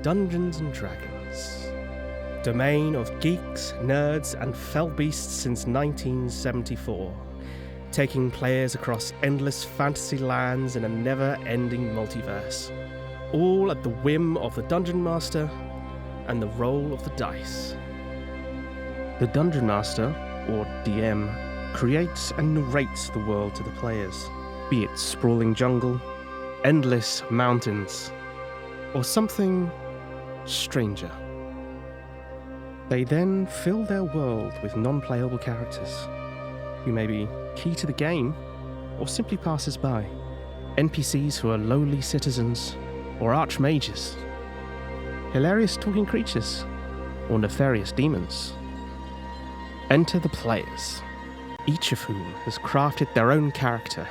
Dungeons and Dragons. Domain of geeks, nerds, and fell beasts since 1974. Taking players across endless fantasy lands in a never-ending multiverse. All at the whim of the Dungeon Master and the roll of the dice. The Dungeon Master, or DM, creates and narrates the world to the players, be it sprawling jungle, endless mountains, or something stranger. They then fill their world with non-playable characters, who may be key to the game, or simply passers-by. NPCs who are lowly citizens, or archmages. Hilarious talking creatures, or nefarious demons. Enter the players, each of whom has crafted their own character,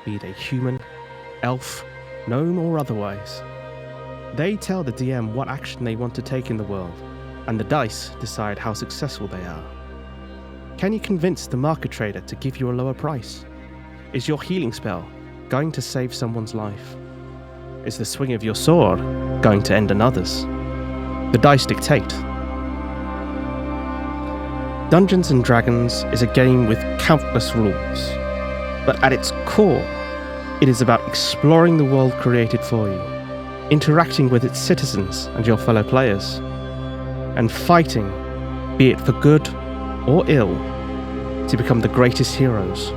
be they human, elf, gnome, or otherwise. They tell the DM what action they want to take in the world, and the dice decide how successful they are. Can you convince the market trader to give you a lower price? Is your healing spell going to save someone's life? Is the swing of your sword going to end another's? The dice dictate. Dungeons and Dragons is a game with countless rules, but at its core, it is about exploring the world created for you, interacting with its citizens and your fellow players, and fighting, be it for good or ill, to become the greatest heroes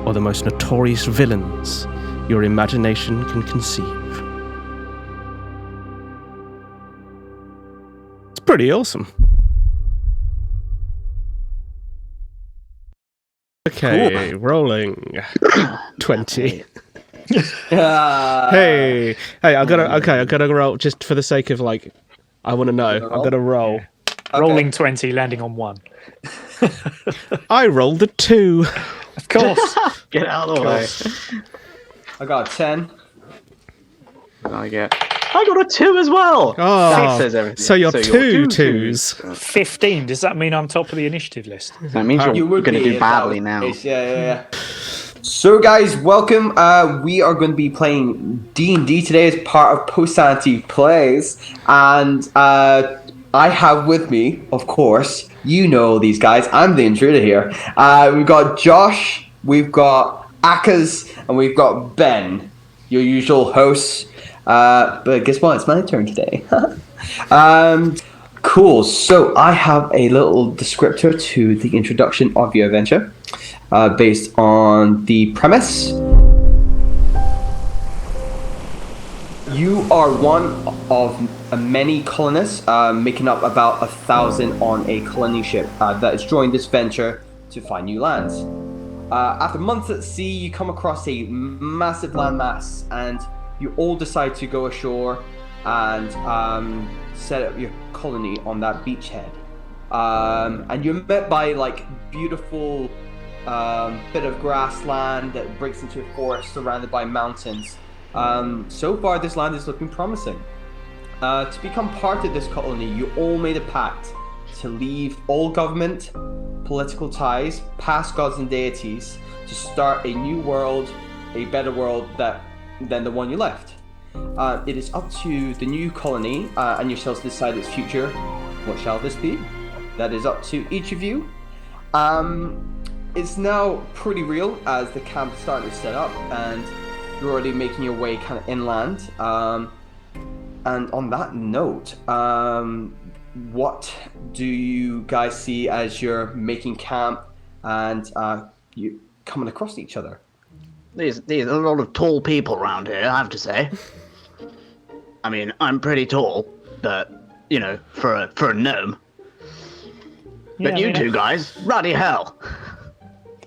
or the most notorious villains your imagination can conceive. It's pretty awesome. Okay, cool. Rolling 20. Hey, I gotta roll just for the sake of I want to know. I'm gonna roll. Okay. Rolling 20, landing on 1. I rolled a 2. Of course. Get out of the way. I got a 10. I got a 2 as well. Oh, that says everything. So you're two twos. 15. Does that mean I'm top of the initiative list? That means you're going to do badly now. Yeah. So guys, welcome. We are going to be playing D&D today as part of Post-Sanity Plays. And I have with me, of course, you know these guys. I'm the intruder here. We've got Josh, we've got Akaz, and we've got Ben, your usual hosts. But guess what? It's my turn today. Cool. So I have a little descriptor to the introduction of your adventure, based on the premise. You are one of many colonists, making up about 1,000 on a colony ship that has joined this venture to find new lands. After months at sea, you come across a massive landmass, and you all decide to go ashore and set up your colony on that beachhead. And you're met by beautiful bit of grassland that breaks into a forest surrounded by mountains. So far, this land is looking promising. To become part of this colony, you all made a pact to leave all government, political ties, past gods and deities, to start a new world, a better world than the one you left. It is up to the new colony and yourselves to decide its future. What shall this be? That is up to each of you. It's now pretty real as the camp is starting to set up and you're already making your way kind of inland. And on that note, what do you guys see as you're making camp and you coming across each other? There's a lot of tall people around here, I have to say. I mean, I'm pretty tall, but for a gnome. Yeah, but you two guys, bloody hell.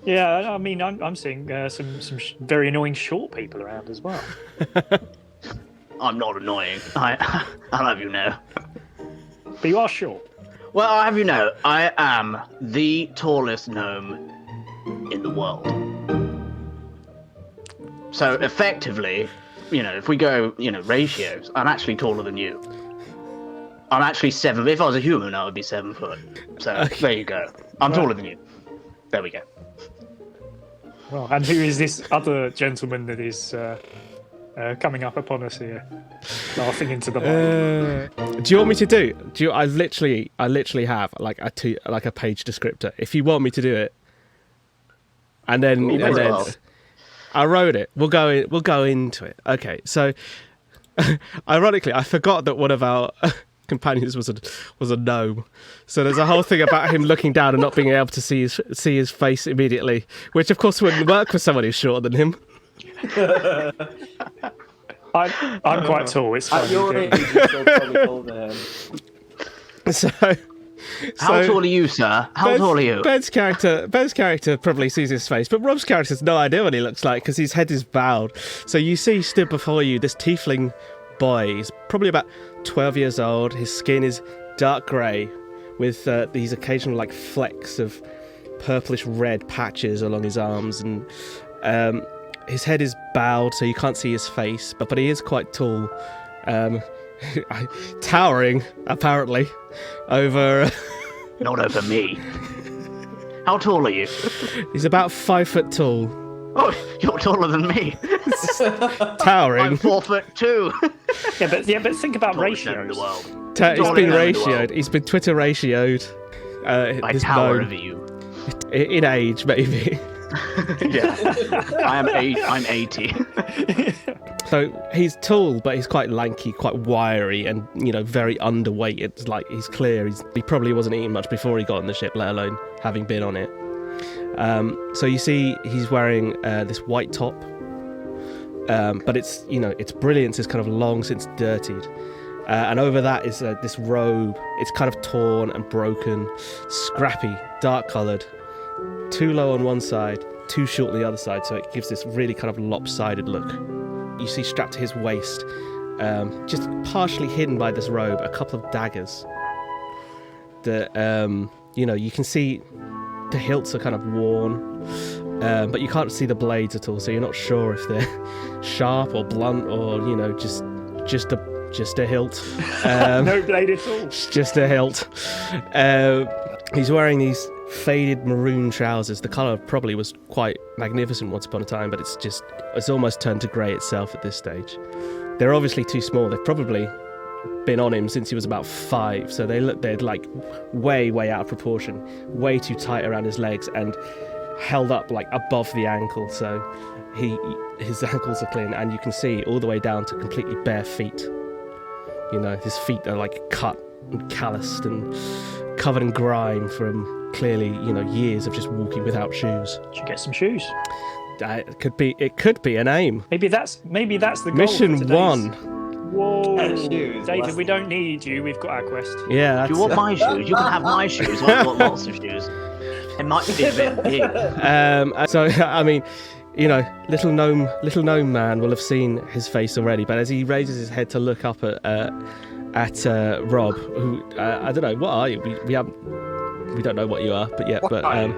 Yeah, I mean, I'm seeing some very annoying short people around as well. I'm not annoying. I'll have you know. But you are short. Well, I'll have you know, I am the tallest gnome in the world. So effectively, if we go, ratios, I'm actually taller than you. I'm actually 7. If I was a human, I would be 7 foot. So okay. There you go. I'm taller than you. There we go. Well, and who is this other gentleman that is coming up upon us here, laughing into the mic? Do you want me to do? I literally have like a page descriptor. If you want me to do it, and then well. I wrote it. We'll go into it. Okay. So, ironically, I forgot that one of our companions was a gnome. So there's a whole thing about him looking down and not being able to see his face immediately, which of course wouldn't work for someone who's shorter than him. I'm quite tall. It's fine. At your age, you're still probably taller than him. So, How tall are you, sir? How tall are you? Ben's character probably sees his face, but Rob's character has no idea what he looks like because his head is bowed. So you see stood before you this tiefling boy. He's probably about 12 years old. His skin is dark grey with these occasional like flecks of purplish red patches along his arms, and his head is bowed so you can't see his face, but he is quite tall, towering apparently over Not over me. How tall are you? he's about 5 foot tall, Oh, you're taller than me. towering. I'm 4'2". Yeah, but think about Tallest man in ratios. the world. He's Tallest been man in the ratioed. world. He's been Twitter ratioed. I This tower gnome. over you. In age, maybe. Yeah. I'm 80. So he's tall, but he's quite lanky, quite wiry, and very underweight. It's like he's clear. He probably wasn't eating much before he got on the ship, let alone having been on it. So you see, he's wearing this white top, but its brilliance is kind of long since dirtied. And over that is this robe. It's kind of torn and broken, scrappy, dark-coloured, too low on one side, too short on the other side, so it gives this really kind of lopsided look. You see strapped to his waist, just partially hidden by this robe, a couple of daggers that, you can see the hilts are kind of worn, but you can't see the blades at all, so you're not sure if they're sharp or blunt or, just a hilt. No blade at all. Just a hilt. He's wearing these faded maroon trousers. The colour probably was quite magnificent once upon a time, but it's almost turned to grey itself at this stage. They're obviously too small. They've probably been on him since he was about 5, so they're like way out of proportion, way too tight around his legs and held up like above the ankle, so his ankles are clean, and you can see all the way down to completely bare feet. His feet are like cut and calloused and covered in grime from clearly, years of just walking without shoes. Should get some shoes. It could be an aim. Maybe that's the goal. Mission for today's- 1. Whoa, Shoes, David, less we don't need you. We've got our quest. Yeah, Do you want my shoes? You can have my shoes. I've got lots of shoes. It might be a bit big. So I mean, little gnome man will have seen his face already, but as he raises his head to look up at Rob, who I don't know, what are you? We don't know what you are, but yeah, What but are you?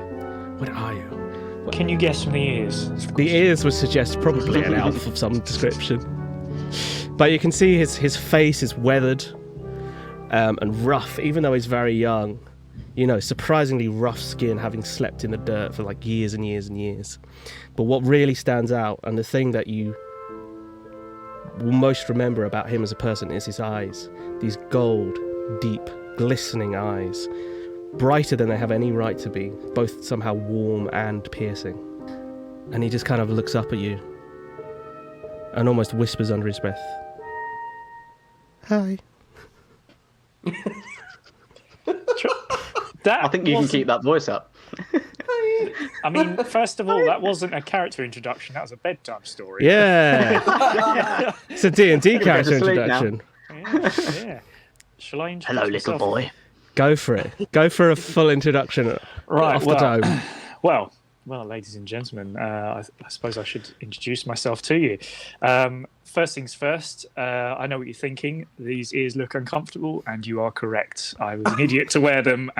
what are you? Can you guess from the ears? The ears would suggest probably an elf of some description, but you can see his face is weathered and rough, even though he's very young. Surprisingly rough skin, having slept in the dirt for like years and years and years. But what really stands out, and the thing that you will most remember about him as a person, is his eyes. These gold, deep, glistening eyes, brighter than they have any right to be, both somehow warm and piercing. And he just kind of looks up at you and almost whispers under his breath, "Hi." I think you can keep that voice up. I mean, first of all, that wasn't a character introduction. That was a bedtime story. Yeah. It's a D&D character to sleep now. introduction. Yeah. Shall I introduce Hello, little myself? boy. Go for it. Go for a full introduction Right, off the dome. Well, ladies and gentlemen, I suppose I should introduce myself to you. First things first, I know what you're thinking. These ears look uncomfortable, and you are correct. I was an idiot to wear them,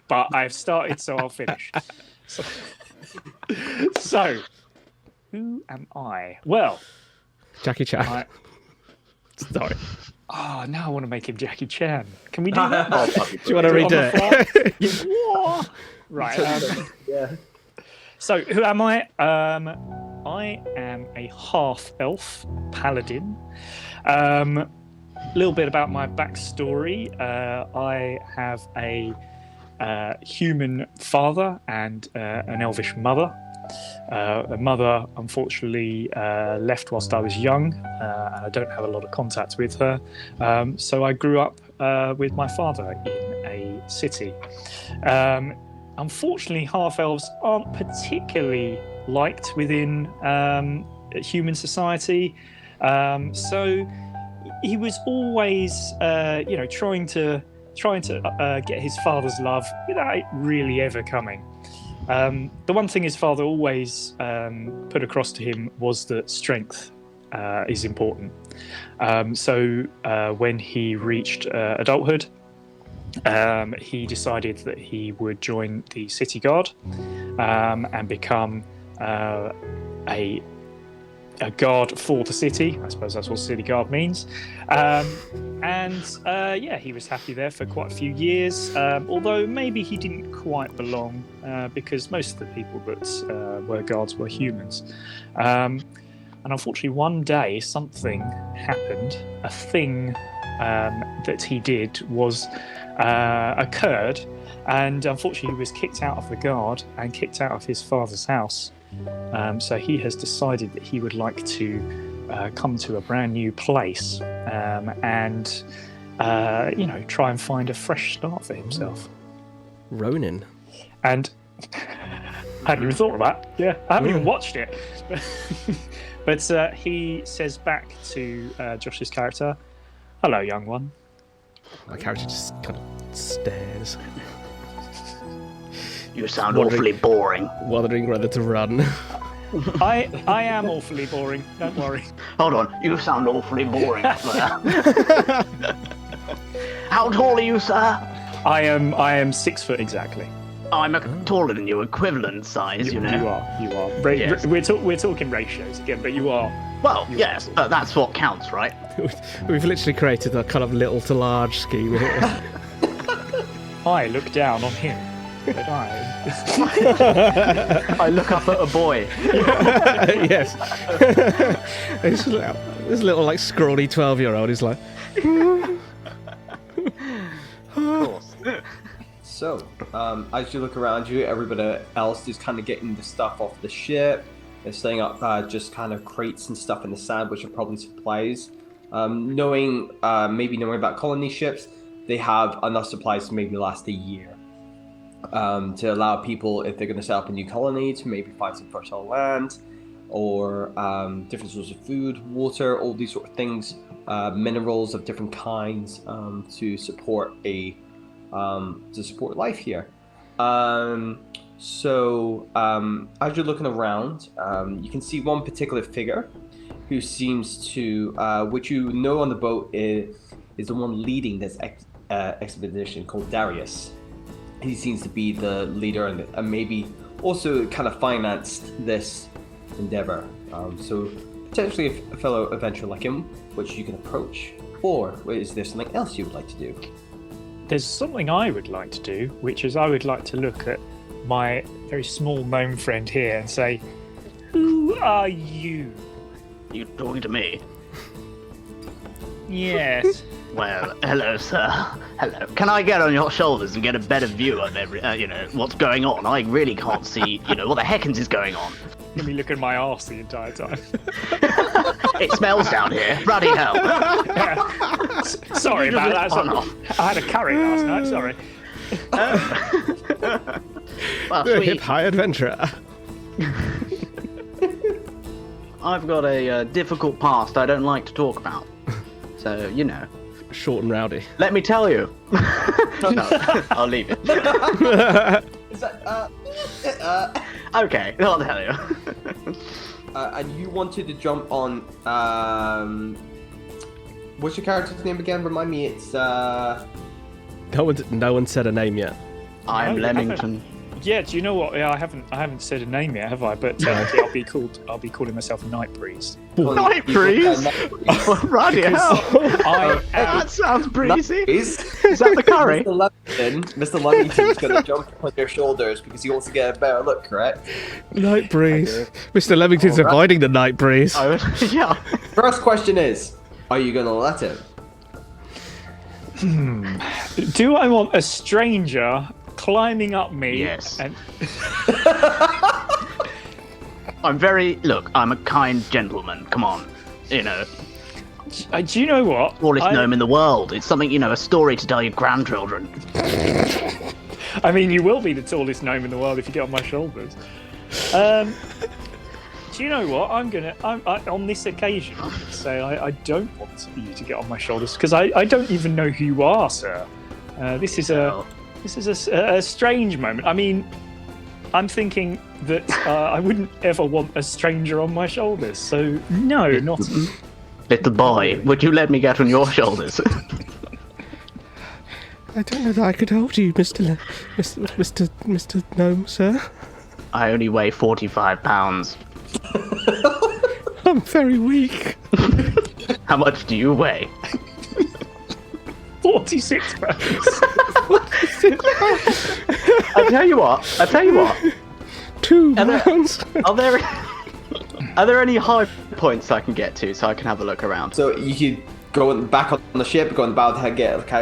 but I've started, so I'll finish. So, who am I? Well, Jackie Chan. Sorry. Oh, now I want to make him Jackie Chan. Can we do that? Do you want to redo it? Yeah. Right. Yeah. So, who am I? I am a half-elf paladin. little bit about my backstory. I have a human father and an elvish mother. A mother, unfortunately, left whilst I was young, and I don't have a lot of contact with her. So I grew up with my father in a city. Unfortunately, half-elves aren't particularly liked within human society. So he was always, trying to get his father's love without it really ever coming. The one thing his father always put across to him was that strength is important. So when he reached adulthood, he decided that he would join the city guard and become a guard for the city. I suppose that's what city guard means. He was happy there for quite a few years, although maybe he didn't quite belong because most of the people that were guards were humans. And unfortunately, one day something happened. A thing that he did occurred, and unfortunately he was kicked out of the guard and kicked out of his father's house. So he has decided that he would like to come to a brand new place and try and find a fresh start for himself. Ronin. And I hadn't even thought of that. Yeah, I haven't even watched it. But he says back to Josh's character, "Hello, young one." My character just kind of stares, You sound awfully boring. wondering whether to run. I am awfully boring. Don't worry. Hold on, you sound awfully boring up there. How tall are you, sir? I am 6 foot exactly. I'm taller than you, equivalent size, you know. You are. Yes. We're talking ratios again, but you are. Well, yes, that's what counts, right? We've literally created a kind of little to large scheme here. I look down on him, but I look up at a boy. Yes. this little like scrawny 12-year-old is like. Of course. So, as you look around you, everybody else is kind of getting the stuff off the ship. They're setting up just kind of crates and stuff in the sand, which are probably supplies. Knowing about colony ships, they have enough supplies to maybe last a year. To allow people, if they're going to set up a new colony, to maybe find some fertile land, or different sorts of food, water, all these sort of things, minerals of different kinds, to support life here. So as you're looking around, you can see one particular figure who seems to, which you know on the boat is the one leading this expedition, called Darius. He seems to be the leader and maybe also kind of financed this endeavor. So potentially a fellow adventurer like him, which you can approach. Or is there something else you would like to do? there's something I would like to do, which is I would like to look at my very small gnome friend here and say, "Who are you?" You talking to me? Yes. Well, hello, sir. Hello. Can I get on your shoulders and get a better view of what's going on? I really can't see, what the heckins is going on. Let me look at my arse the entire time. It smells down here. Bloody hell. Yeah. Sorry about that. I had a curry last night. Sorry. Well, The sweet. hip high adventurer. I've got a difficult past I don't like to talk about. So, Short and rowdy. let me tell you. No, I'll leave it. Is that, Okay, I'll tell you. and you wanted to jump on, what's your character's name again? Remind me, it's, No one said a name yet. I'm No, Leamington. Yeah, do you know what? Yeah, I haven't said a name yet, have I? But I'll be calling myself Night Breeze. Night breeze? Bloody hell. That sounds breezy. Is that the curry? Mr. Lemington's going to jump on your shoulders because he wants to get a better look, correct? Night breeze. Mr. Leamington's avoiding the night breeze. Yeah. First question is, are you going to let him? Do I want a stranger climbing up me? Yes. And I'm a kind gentleman. Come on. You know, do you know what? tallest gnome in the world. It's something, a story to tell your grandchildren. I mean, you will be the tallest gnome in the world if you get on my shoulders. Do you know what? On this occasion, I'm going to say I don't want you to get on my shoulders because I don't even know who you are, sir. This is a strange moment. I mean, I'm thinking that I wouldn't ever want a stranger on my shoulders. So no, not. Little boy, would you let me get on your shoulders? I don't know that I could hold you, Mr. Gnome, sir. I only weigh 45 pounds. I'm very weak. How much do you weigh? 46 pounds. I'll tell you what. 2 pounds. Are there any high points I can get to so I can have a look around? So you could go back on the ship, go in the bow to get like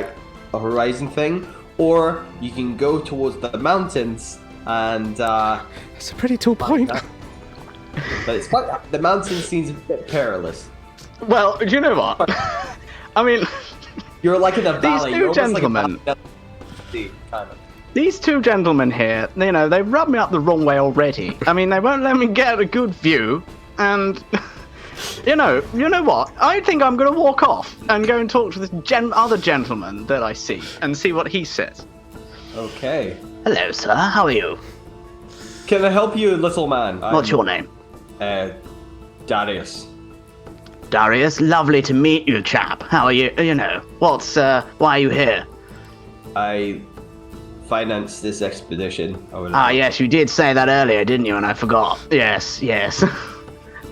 a horizon thing, or you can go towards the mountains and. That's a pretty tall point. But it's quite, the mountain seems a bit perilous. Well, do you know what? I mean, You're like in a valley. two You're almost gentlemen. Like a kind of. these two gentlemen here, they rub me up the wrong way already. I mean, they won't let me get a good view, and you know what? I think I'm going to walk off and go and talk to this other gentleman that I see and see what he says. Okay. Hello, sir. How are you? Can I help you, little man? What's your name? Darius. Darius, lovely to meet you, chap. How are you? Why are you here? I financed this expedition. Yes, you did say that earlier, didn't you? And I forgot. Yes. Okay.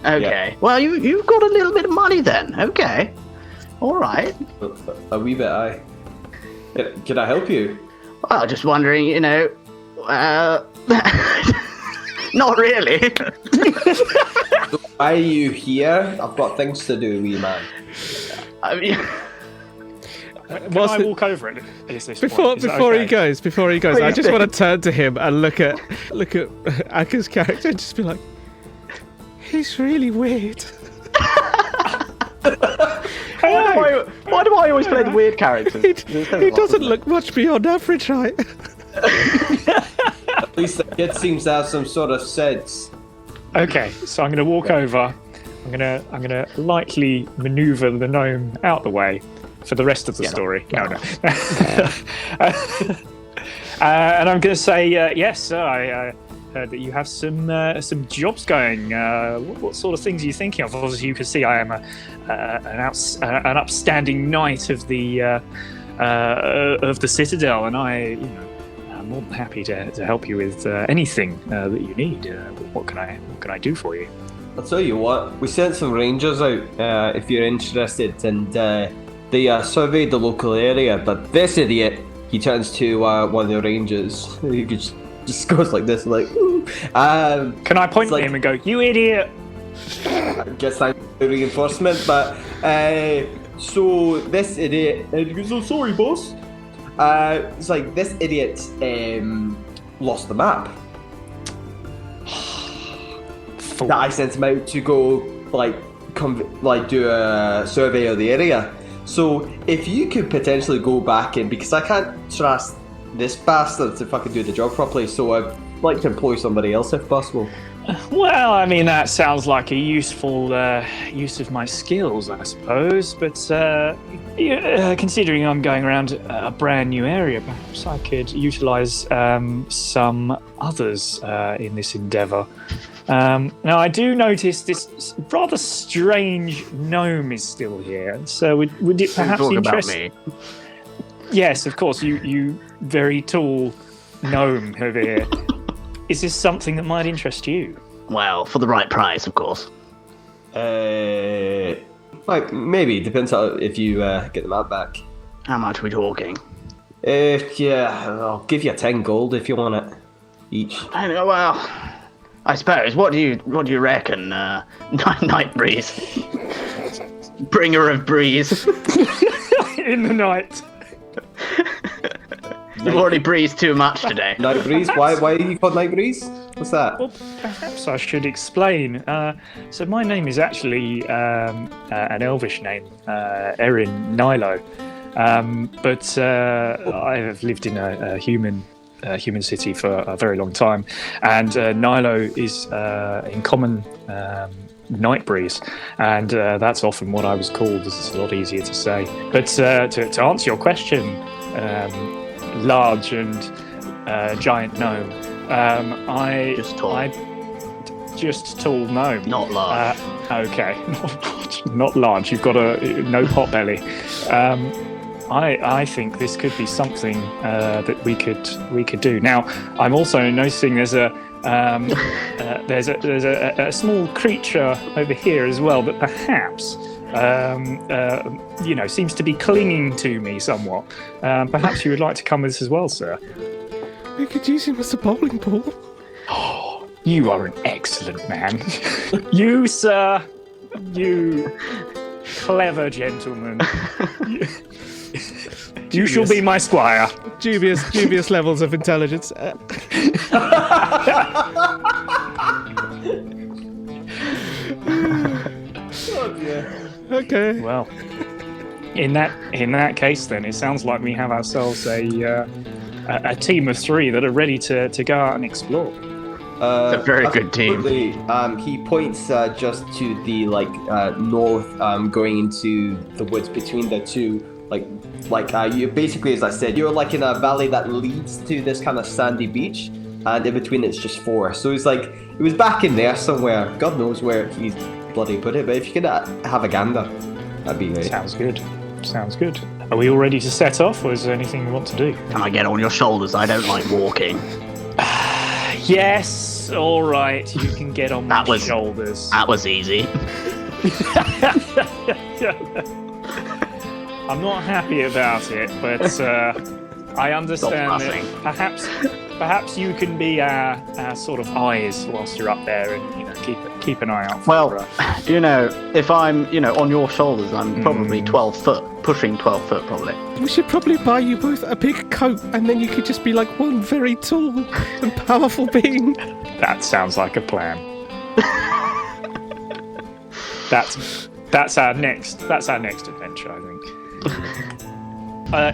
Yeah. Well, you've got a little bit of money then. Okay. All right. A wee bit, Can I help you? Well, just wondering, not really. Why are you here? I've got things to do, wee man. I mean, Can I walk over it? Before he goes, I just want to turn to him and look at Aka's character and just be like, he's really weird. why do I always play the weird characters? He doesn't look much beyond average height. At least the kid seems to have some sort of sense. Okay, so I'm going to walk over. I'm gonna lightly maneuver the gnome out the way for the rest of the story. No. And I'm going to say yes, sir. I heard that you have some jobs going. What sort of things are you thinking of? Obviously, you can see I am an upstanding knight of the Citadel, and I'm more than happy to help you with anything that you need. What can I do for you? I'll tell you what. We sent some rangers out if you're interested, and they surveyed the local area. But this idiot, he turns to one of the rangers. He just goes like this, like. Can I point at him and go, "You idiot"? I guess I'm reinforcement, but so this idiot, and he goes, "Oh, sorry, boss." It's like this idiot lost the map that I sent him out to go do a survey of the area. So if you could potentially go back in, because I can't trust this bastard to fucking do the job properly, so I'd like to employ somebody else if possible. Well, I mean, that sounds like a useful use of my skills, I suppose. But considering I'm going around a brand new area, perhaps I could utilise some others in this endeavour. Now, I do notice this rather strange gnome is still here. So would it perhaps interest me? Yes, of course. You very tall gnome over here. Is this something that might interest you? Well, for the right price, of course. Maybe depends if you get the map back. How much are we talking? I'll give you 10 gold if you want it each. Well, I suppose. What do you reckon, Night Breeze? Bringer of breeze. In the night. You've already breezed too much today. Night Breeze? Why are you called Night Breeze? What's that? Well, perhaps I should explain. So my name is actually an Elvish name, Erin Nilo. But I have lived in a human city for a very long time, and Nilo is in common Night Breeze, and that's often what I was called. It's a lot easier to say. But to answer your question, large and giant gnome, Just tall. Just tall gnome. Not large. Okay, not large. You've got no pot belly. I think this could be something that we could do. Now, I'm also noticing there's a small creature over here as well that perhaps seems to be clinging to me somewhat. Perhaps you would like to come with us as well, sir. We could use him as a bowling ball. Oh, you are an excellent man. You, sir, you clever gentleman. You shall be my squire. Dubious levels of intelligence. Okay. Well, in that case, then it sounds like we have ourselves a team of 3 that are ready to go out and explore. It's a very good team. He points just to the north, going into the woods between the two. You basically, as I said, you're like in a valley that leads to this kind of sandy beach, and in between it's just forest. So he's like, it was back in there somewhere. God knows where he's bloody put it. But if you could have a gander, that'd be great. Sounds good. Are we all ready to set off, or is there anything we want to do? Can I get on your shoulders? I don't like walking. Yes. All right. You can get on my shoulders. That was easy. I'm not happy about it, but I understand that perhaps you can be our sort of eyes whilst you're up there, and keep an eye out for Well, if I'm on your shoulders, I'm probably 12 foot, pushing 12 foot probably. We should probably buy you both a big coat, and then you could just be like one very tall and powerful being. That sounds like a plan. That's our next adventure, I think.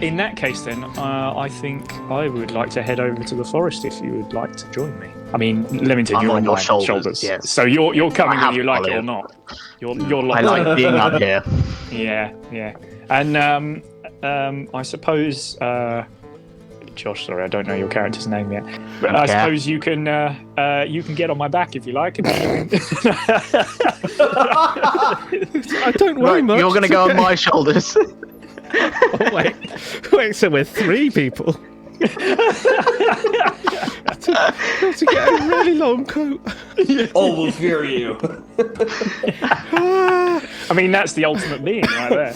In that case, then, I think I would like to head over to the forest if you would like to join me. I mean, Leamington, I'm you're on your my shoulders. Yes. So you're coming whether you like it Olive. or not. You're I like being up here. Yeah. And I suppose, Josh, sorry, I don't know your character's name yet, but I suppose you can get on my back if you like. I don't worry much. You're going to go on my shoulders. Oh, wait, so we're 3 people. to get a really long coat. All will fear you. I mean, that's the ultimate being right there.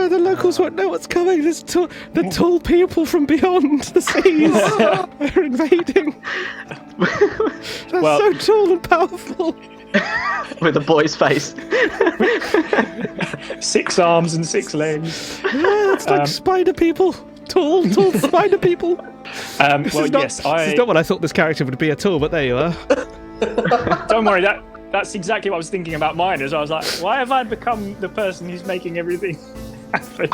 The locals won't know what's coming. There's the tall people from beyond the seas are invading. They're so tall and powerful. With a boy's face. 6 arms and 6 legs. Yeah, it's like spider people. Tall spider people. This is not what I thought this character would be at all, but there you are. Don't worry, that's exactly what I was thinking about mine. As I was like, why have I become the person who's making everything happen?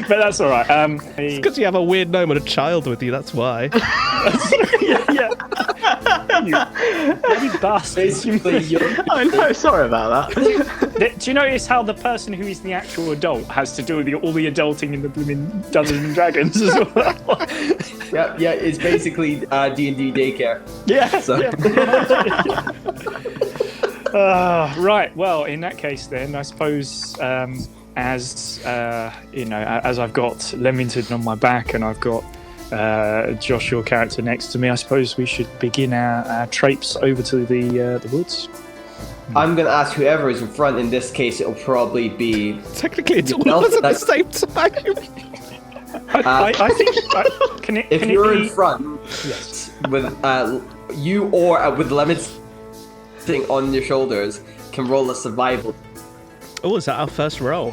But that's all right. It's because you have a weird gnome and a child with you. That's why. yeah. You bloody bastards. I know. Sorry about that. Do you notice how the person who is the actual adult has to do with all the adulting in the blooming Dungeons and Dragons as well? Yeah. It's basically D&D daycare. Yeah. So. Right. Well, in that case, then I suppose as I've got Leamington on my back and I've got Josh, your character, next to me, I suppose we should begin our traipse over to the woods. I'm going to ask whoever is in front. In this case, it'll probably be... Technically, it's all of us at the same time. I think... if you're in front, yes, with you or with lemons sitting on your shoulders, can roll a survival. Oh, is that our first roll?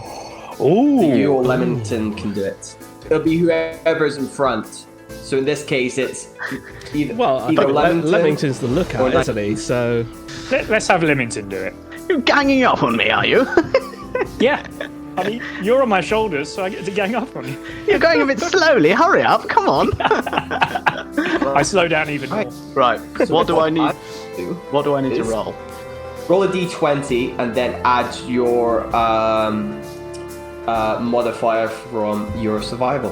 Oh, You or Leamington can do it. It'll be whoever's in front. So in this case, it's either, Well, I either think Leamington Leamington's the lookout, or isn't he? So Let's have Leamington do it. You're ganging up on me, are you? Yeah. I mean, you're on my shoulders, so I get to gang up on you. You're going a bit slowly. Hurry up. Come on. I slow down even more. Right. What do I need? do What do I need to is- roll? roll a d20 and then add your modifier from your survival.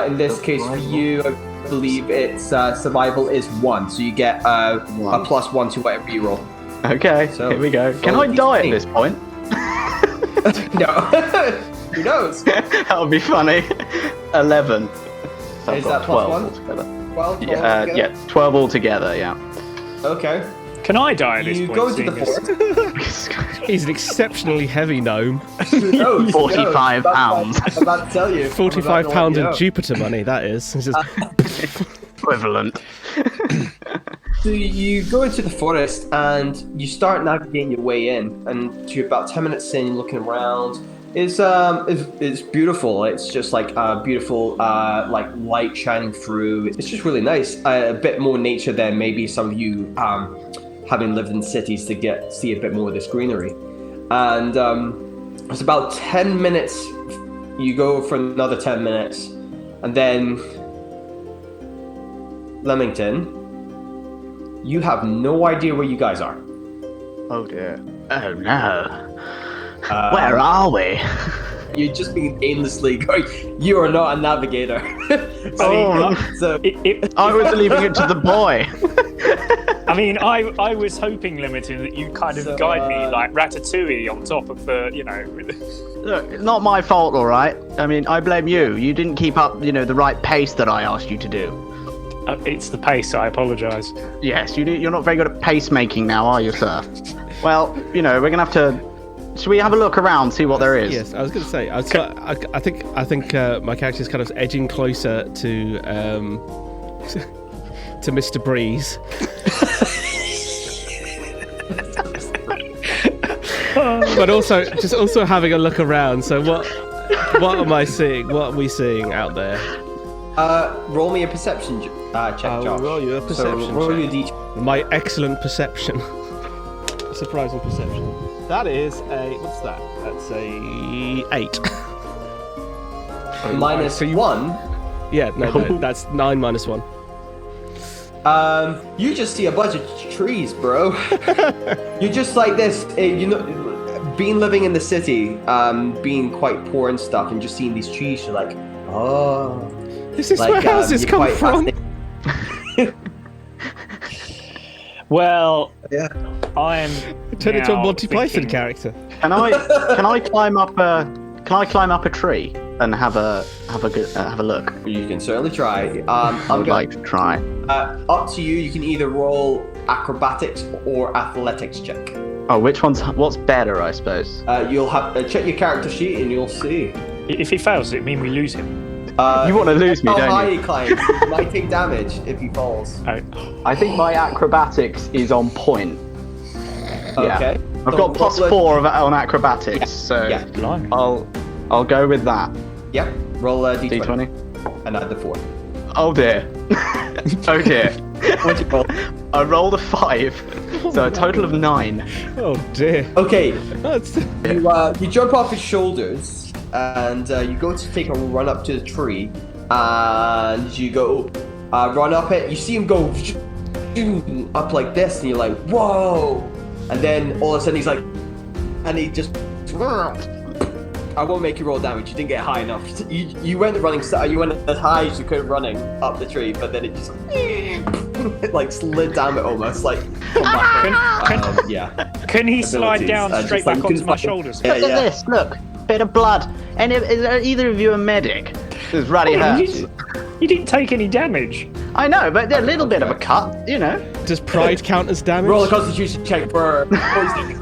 In this case, for you, I believe it's survival is 1, so you get a +1 to whatever you roll. Okay. So, here we go. Can roll I a die at d20. this point? No. Who knows? That would be funny. 11. So I've Is got that 12 +1? altogether. 12? Yeah, 12 altogether, yeah. Okay. Can I die at this You point? go into the seeing as- forest. he's an exceptionally heavy gnome. Who knows? 45 pounds. I'm about to tell you. £45 of Jupiter money, that is. It's just- Equivalent. So you go into the forest and you start navigating your way in, and you're about 10 minutes in, looking around. It's beautiful. It's just like beautiful like light shining through. It's just really nice. A bit more nature than maybe some of you having lived in cities to see a bit more of this greenery. And it's about 10 minutes. You go for another 10 minutes, and then Leamington, you have no idea where you guys are. Oh dear. Oh no. Where are we? You're just being aimlessly going. You are not a navigator. Oh. So I was leaving it to the boy. I mean, I was hoping, Leamington, that you kind of So, guide me like Ratatouille on top of the, Look, it's not my fault, all right? I mean, I blame you. You didn't keep up, the right pace that I asked you to do. It's the pace, I apologise. Yes, you're not very good at pacemaking now, are you, sir? Well, we're going to have to... Should we have a look around, see what there is? yes, I was going to say. I think my character's kind of edging closer to to Mr. Breeze. But also having a look around. So what am I seeing? What are we seeing out there? roll me a perception check, I will Josh. roll you a perception So roll check. your d20. My excellent perception. Surprising perception. That is a what's that? That's a 8. Minus So you- 1. Yeah, no, that's 9 minus 1. You just see a bunch of trees, bro. You're just like this, being living in the city, being quite poor and stuff, and just seeing these trees, you're like, oh. Is this Like, where houses you're come quite from? fascinated. Well, Yeah. I'm Turn into a now Monty Python thinking- character. Can I climb up a tree and have a look? You can certainly try. I I'm would going like to try. up to you. You can either roll acrobatics or athletics check. Oh, what's better, I suppose? You'll have check your character sheet and you'll see. If he fails, it mean we lose him. You want to lose me, How don't high you? he climbs. He might take damage if he falls. Oh, I think my acrobatics is on point. Yeah. Okay. I've got plus 4 on acrobatics, so Yeah. blimey. I'll go with that. Yep. Roll a d20. D20. And add the 4. Oh dear. Oh dear. What'd you roll? I rolled a 5, so a total of 9. Oh dear. Okay. That's You jump off his shoulders and you go to take a run up to the tree, and you go run up it. You see him go up like this, and you're like, whoa! And then all of a sudden he's like, and he just. I won't make you roll damage. You didn't get high enough. You went running. You went as high as you could running up the tree, but then it just it like slid down it almost like. Yeah. Can he slide Abilities. down Just straight like back you onto can my fucking- shoulders? Yeah, Look at this, look. Bit of blood. And is either of you a medic? This ruddy hurts. You didn't take any damage. I know, but a little bit of a cut, Does pride count as damage? Roll a constitution check for poisoning.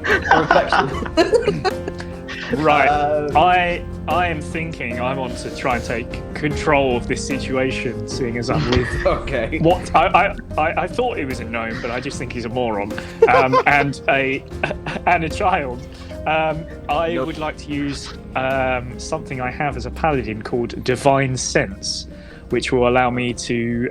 Reflection. Right. Um, I am thinking I want to try and take control of this situation, seeing as I'm with Okay. what I thought he was a gnome, but I just think he's a moron, and a child. I would like to use something I have as a paladin called Divine Sense, which will allow me to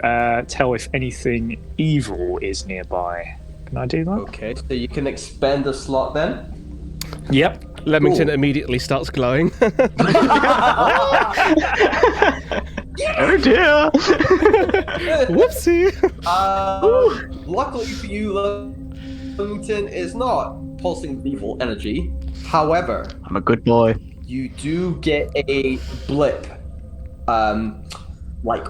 tell if anything evil is nearby. Can I do that? Okay, so you can expend a slot then. Yep. Leamington immediately starts glowing. Oh dear! Whoopsie! Luckily for you, Leamington is not pulsing with evil energy. However, I'm a good boy. you do get a blip, like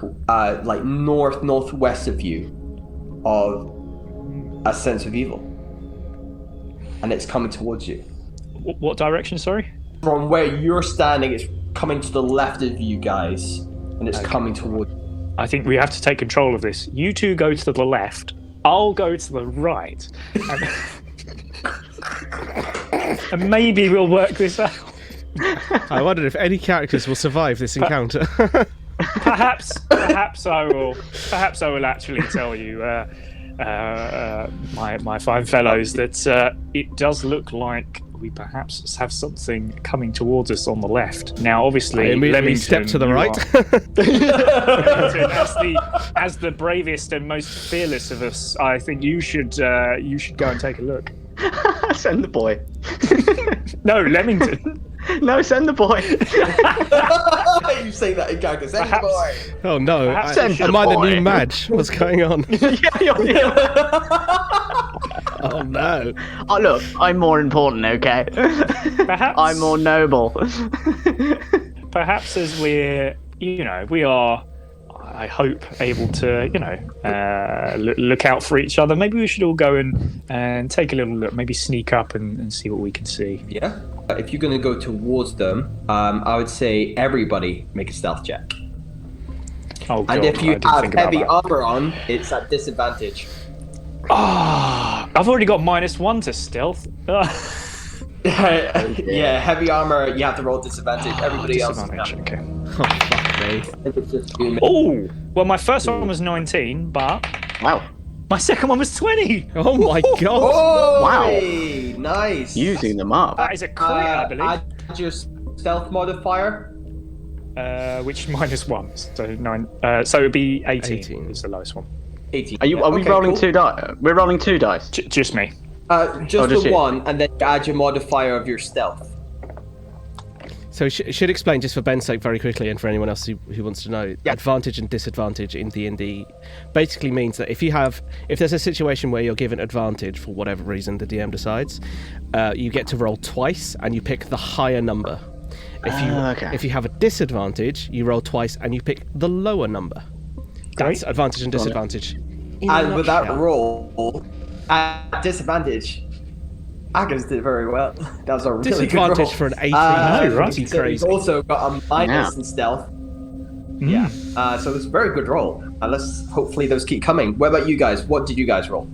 northwest of you, of a sense of evil, and it's coming towards you. What direction? Sorry. From where you're standing, it's coming to the left of you guys, and it's coming towards you. I think we have to take control of this. You two go to the left. I'll go to the right, and maybe we'll work this out. I wondered if any characters will survive this encounter. Perhaps I will. Perhaps I will actually tell you, my fine fellows, that it does look like we perhaps have something coming towards us on the left. Now, obviously, I immediately Leamington, step to the you right. Leamington, as the bravest and most fearless of us, I think you should go and take a look. Send the boy. No, Leamington. No, send the boy. You say that in character. Send the Perhaps- boy. Oh no! Perhaps send Am the I the boy. new Madge? What's going on? Yeah. Oh no! Oh, look, I'm more important, okay? Perhaps I'm more noble. Perhaps as we are, I hope, able to, look out for each other. Maybe we should all go and take a little look. Maybe sneak up and see what we can see. Yeah. If you're gonna go towards them, I would say everybody make a stealth check. Oh God! And if you I didn't have think about heavy that. armor on, it's at disadvantage. I've already got -1 to stealth. Yeah, heavy armor, you have to roll disadvantage. Everybody else. Disadvantage, okay. Oh fuck me! It's just you. Oh, well, my first one was 19, but Wow. my second one was 20. Oh my god! Oh, Wow. hey, nice. Using them up. That is a crit, I believe. Add your stealth modifier. Which -1, so 9. So it'd be 18. 18. Is the lowest one. 18. Are we Okay, rolling cool. 2 dice? We're rolling 2 dice. Just me. Just just the you. one, and then you add your modifier of your stealth. So should explain just for Ben's sake very quickly, and for anyone else who wants to know. Yeah. Advantage and disadvantage in D&D basically means that if there's a situation where you're given advantage for whatever reason the DM decides, you get to roll twice and you pick the higher number. If you have a disadvantage, you roll twice and you pick the lower number. That's Great. advantage and disadvantage. In a And with that nutshell. roll, at disadvantage, Agus did very well. That was a really Disadvantage good roll. for an 18. right. Pretty So he's crazy. also got a minus Yeah. in stealth. Yeah. So it's a very good roll. And let's hopefully those keep coming. What about you guys? What did you guys roll?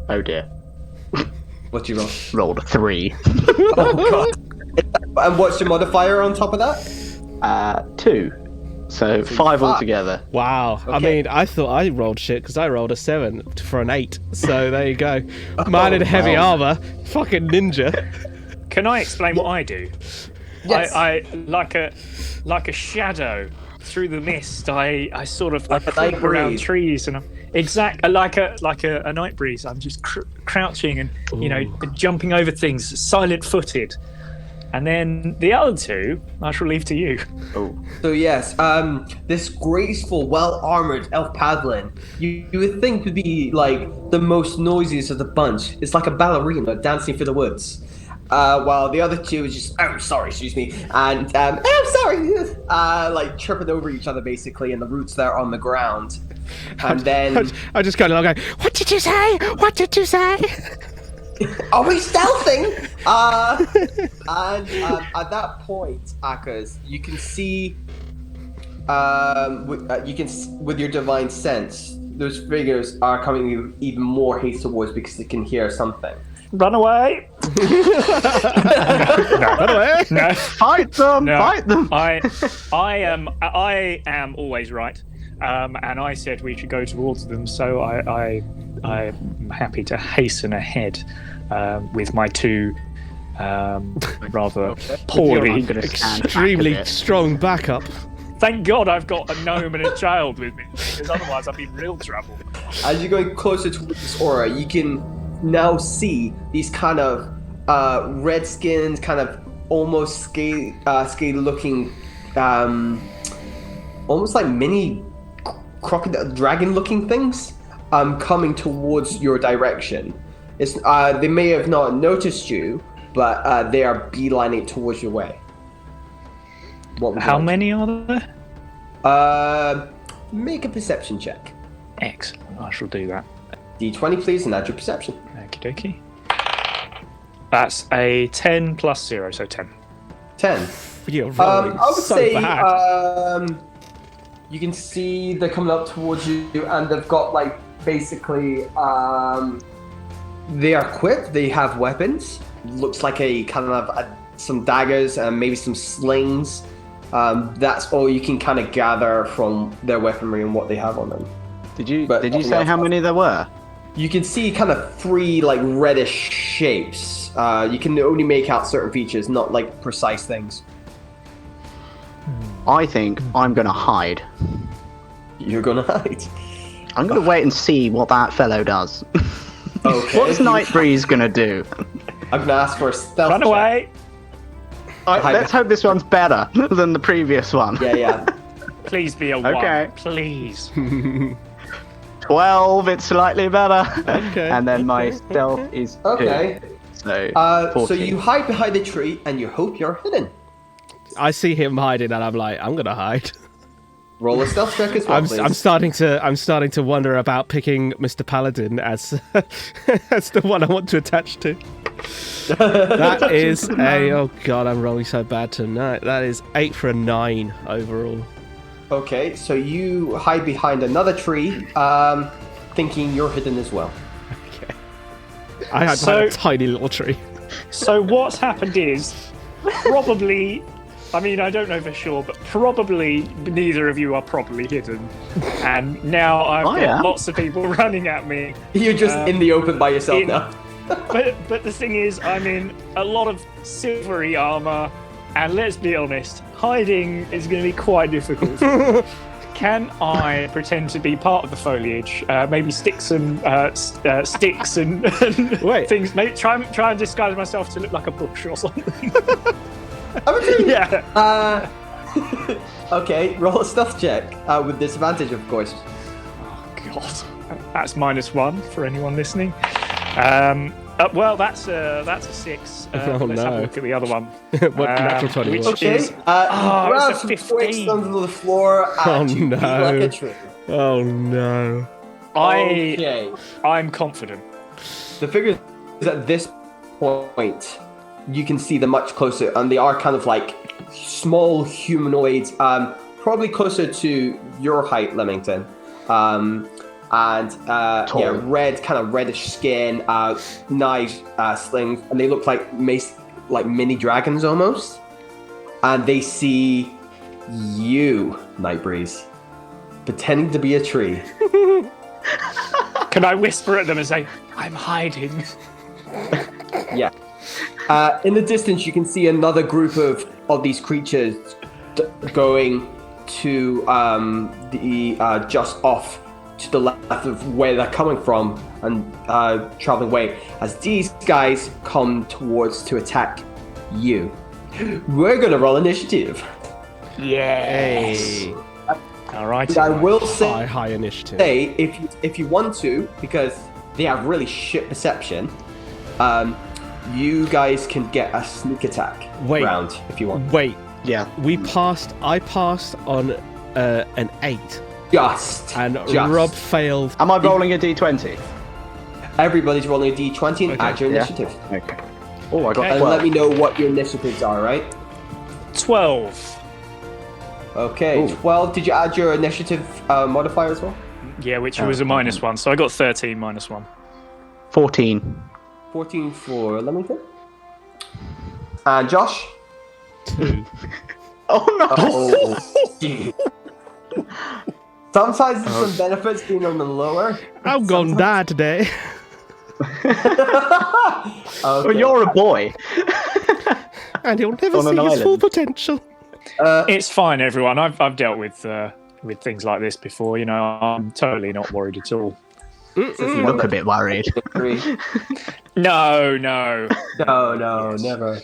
Oh dear. What did you roll? Rolled a 3. Oh god. And what's your modifier on top of that? 2. So 5 5. altogether. Wow. I Okay. mean, I thought I rolled shit because I rolled a 7 for an 8. So there you go. Man in heavy wow. armor. Fucking ninja. Can I explain what I do? Yes. I like a shadow through the mist. I sort of Like a creep night around breeze. trees and like a night breeze. I'm just crouching and jumping over things, silent-footed. And then the other two, I shall leave to you. Oh. So yes, this graceful, well-armored elf paladin, you would think would be like the most noisiest of the bunch. It's like a ballerina dancing through the woods. While the other two is just, excuse me, and like tripping over each other basically, and the roots there on the ground. And then, I just kind of like, what did you say? What did you say? are we stealthing? And at that point, Akaz, you can see, with your divine sense, those figures are coming even more haste towards because they can hear something. Run away! By the way. No, Fight them! no. Fight them! I am always right. and I said we should go towards them. So I'm happy to hasten ahead with my two rather poorly. Extremely strong backup. Thank God I've got a gnome and a child with me, because otherwise I'd be in real trouble. As you're going closer towards this aura, you can now see these kind of red skins, kind of almost scaly looking, almost like mini crocodile dragon looking things coming towards your direction. It's they may have not noticed you, but they are beelining towards your way. How many are there? Make a perception check. Excellent. I shall do that. D20, please, and add your perception. Okie dokie. That's a 10 plus 0, so 10. 10. You're rolling I would so say bad. you can see they're coming up towards you, and they've got like basically they are equipped. They have weapons. Looks like a kind of some daggers and maybe some slings. That's all you can kind of gather from their weaponry and what they have on them. Did you say how many there were? You can see kind of three like reddish shapes. You can only make out certain features, not like precise things. I think I'm gonna hide. You're gonna hide. I'm gonna wait and see what that fellow does. Okay. What's Nightbreeze gonna do? I'm gonna ask for a stealth Run check. away! Let's hope this one's better than the previous one. Yeah. Please be a Okay. 1. Please. 12, it's slightly better. Okay. And then my stealth is 2. Okay. So, So 14. you hide behind a tree and you hope you're hidden. I see him hiding, and I'm like, I'm gonna hide. Roll a stealth check as well, please. I'm starting to wonder about picking Mr. Paladin as as the one I want to attach to. That is oh god, I'm rolling so bad tonight. That is 8 for a 9 overall. Okay, so you hide behind another tree, thinking you're hidden as well. Okay. I had So- a tiny little tree. So what's happened is, probably, I mean, I don't know for sure, but probably neither of you are properly hidden. And now I've got am. lots of people running at me. You're just in the open by yourself now. But the thing is, I'm in a lot of silvery armor, and let's be honest, hiding is going to be quite difficult. Can I pretend to be part of the foliage? Maybe stick some sticks and Wait. things. Maybe try and disguise myself to look like a bush or something. Yeah. Okay, roll a stealth check with disadvantage, of course. Oh God, that's -1 for anyone listening. Well, that's a 6. Oh, let's have no. a look at the other one. What natural 20 which was? Okay, is- grab it's a some 15. twigs under the floor Oh, and you no. beat like a tree. Oh no. Okay. I'm confident. The figures at this point, you can see them much closer, and they are kind of like small humanoids, probably closer to your height, Leamington. Red, kind of reddish skin, knives, slings, and they look like mini dragons almost. And they see you, Nightbreeze, pretending to be a tree. Can I whisper at them and say, I'm hiding? Yeah. In the distance, you can see another group of these creatures going to the just off to the left of where they're coming from and traveling away. As these guys come towards to attack you, we're gonna roll initiative. Yes. All right. And I will say, High initiative. if you want to, because they have really shit perception, you guys can get a sneak attack Wait. round if you want. Wait, Yeah. I passed on an 8, and Just. Rob failed. Am I rolling a d20? Everybody's rolling a d20 and Okay. add your Yeah. initiative. Okay. Oh, I got Okay. And 12. let me know what your initiatives are, right? 12. Okay, Ooh. 12. Did you add your initiative modifier as well? Yeah, which was a -1, so I got 13 -1. 14. 14 for Leamington. And Josh? 2. Oh no! Oh. Sometimes there's some benefits being on the lower. I'm gonna die today. Well, Okay. you're a boy. And he'll never On an see his full island. potential. It's fine, everyone. I've dealt with things like this before. You know, I'm totally not worried at all. You look a bit worried. No. No, never.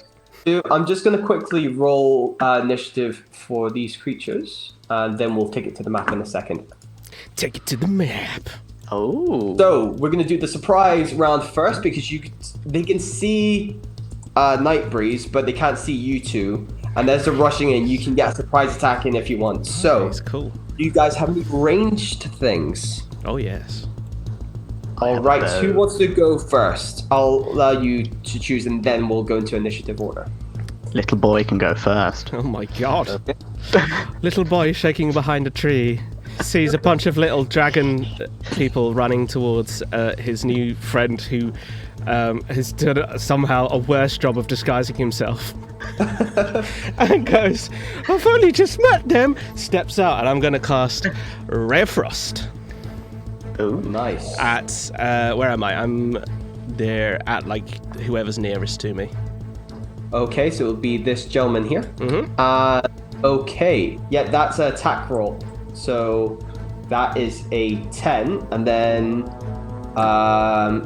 So I'm just going to quickly roll initiative for these creatures, and then we'll take it to the map in a second. Take it to the map. Oh. So we're going to do the surprise round first because they can see Night Breeze, but they can't see you two. And as they're rushing in, you can get a surprise attack in if you want. So, It's cool. do you guys have any ranged things? Oh, yes. All right, who wants to go first? I'll allow you to choose, and then we'll go into initiative order. Little boy can go first. Oh, my God. Little boy shaking behind a tree sees a bunch of little dragon people running towards his new friend who has done somehow a worse job of disguising himself. And goes, I've only just met them. Steps out, and I'm going to cast Ray of Frost Oh, Nice. at, where am I? I'm there at, like, whoever's nearest to me. Okay, so it'll be this gentleman here. Mm-hmm. Okay, yeah, that's an attack roll. So that is a 10, and then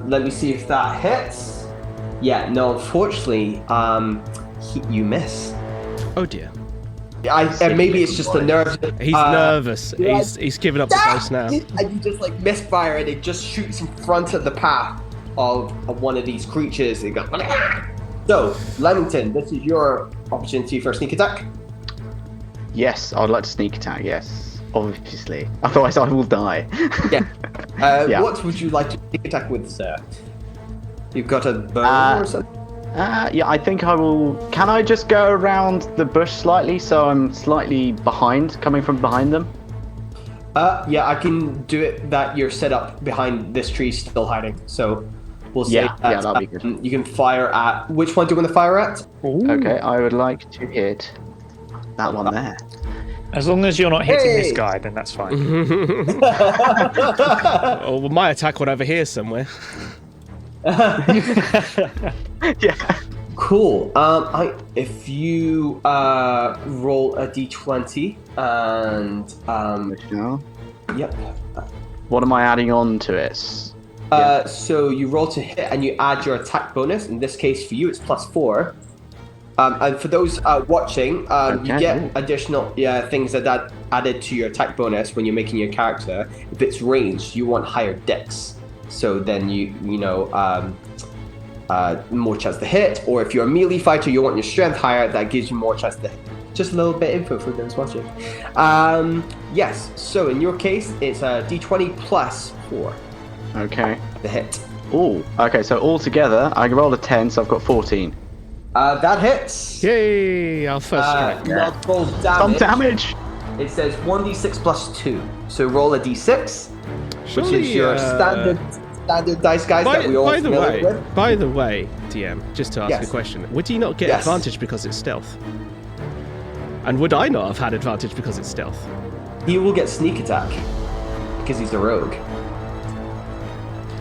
let me see if that hits. Yeah, no, unfortunately, you miss. Oh, dear. And maybe it's just the nerves. He's nervous. yeah. He's given up the ghost now. And you just like misfire, and it just shoots in front of the path of one of these creatures. And goes. So, Lemington, this is your opportunity for a sneak attack. yes, I'd like to sneak attack, yes. Obviously. Otherwise I will die. Yeah. Yeah. What would you like to sneak attack with, sir? You've got a bow or something? Yeah, I think I will... Can I just go around the bush slightly so I'm slightly behind, coming from behind them? Yeah, I can do it that you're set up behind this tree still hiding. So we'll say Yeah, that'll be good. You can fire at... Which one do you want to fire at? Okay, I would like to hit that one there. As long as you're not hitting Hey! this guy, then that's fine. Oh, well, my attack went over here somewhere. Yeah. Cool. If you roll a d20 and yep. What am I adding on to it? So you roll to hit and you add your attack bonus. In this case, for you, it's +4. And for those watching, you get additional things that added to your attack bonus when you're making your character. If it's ranged, you want higher dex. So then more chance to hit. Or if you're a melee fighter, you want your strength higher. That gives you more chance to hit. Just a little bit of info for those watching. Yes. So in your case, it's a d20 +4. Okay. The hit. Oh, okay, so altogether, I rolled a 10, so I've got 14. That hits. Yay! Our first strike. Now roll Some damage. damage! It says 1d6 +2. So roll a d6, which Surely, is your standard dice, guys, that we all by the familiar way, with. by the way, DM, just to ask Yes. a question, would he not get Yes. advantage because it's stealth? And would I not have had advantage because it's stealth? He will get sneak attack because he's a rogue.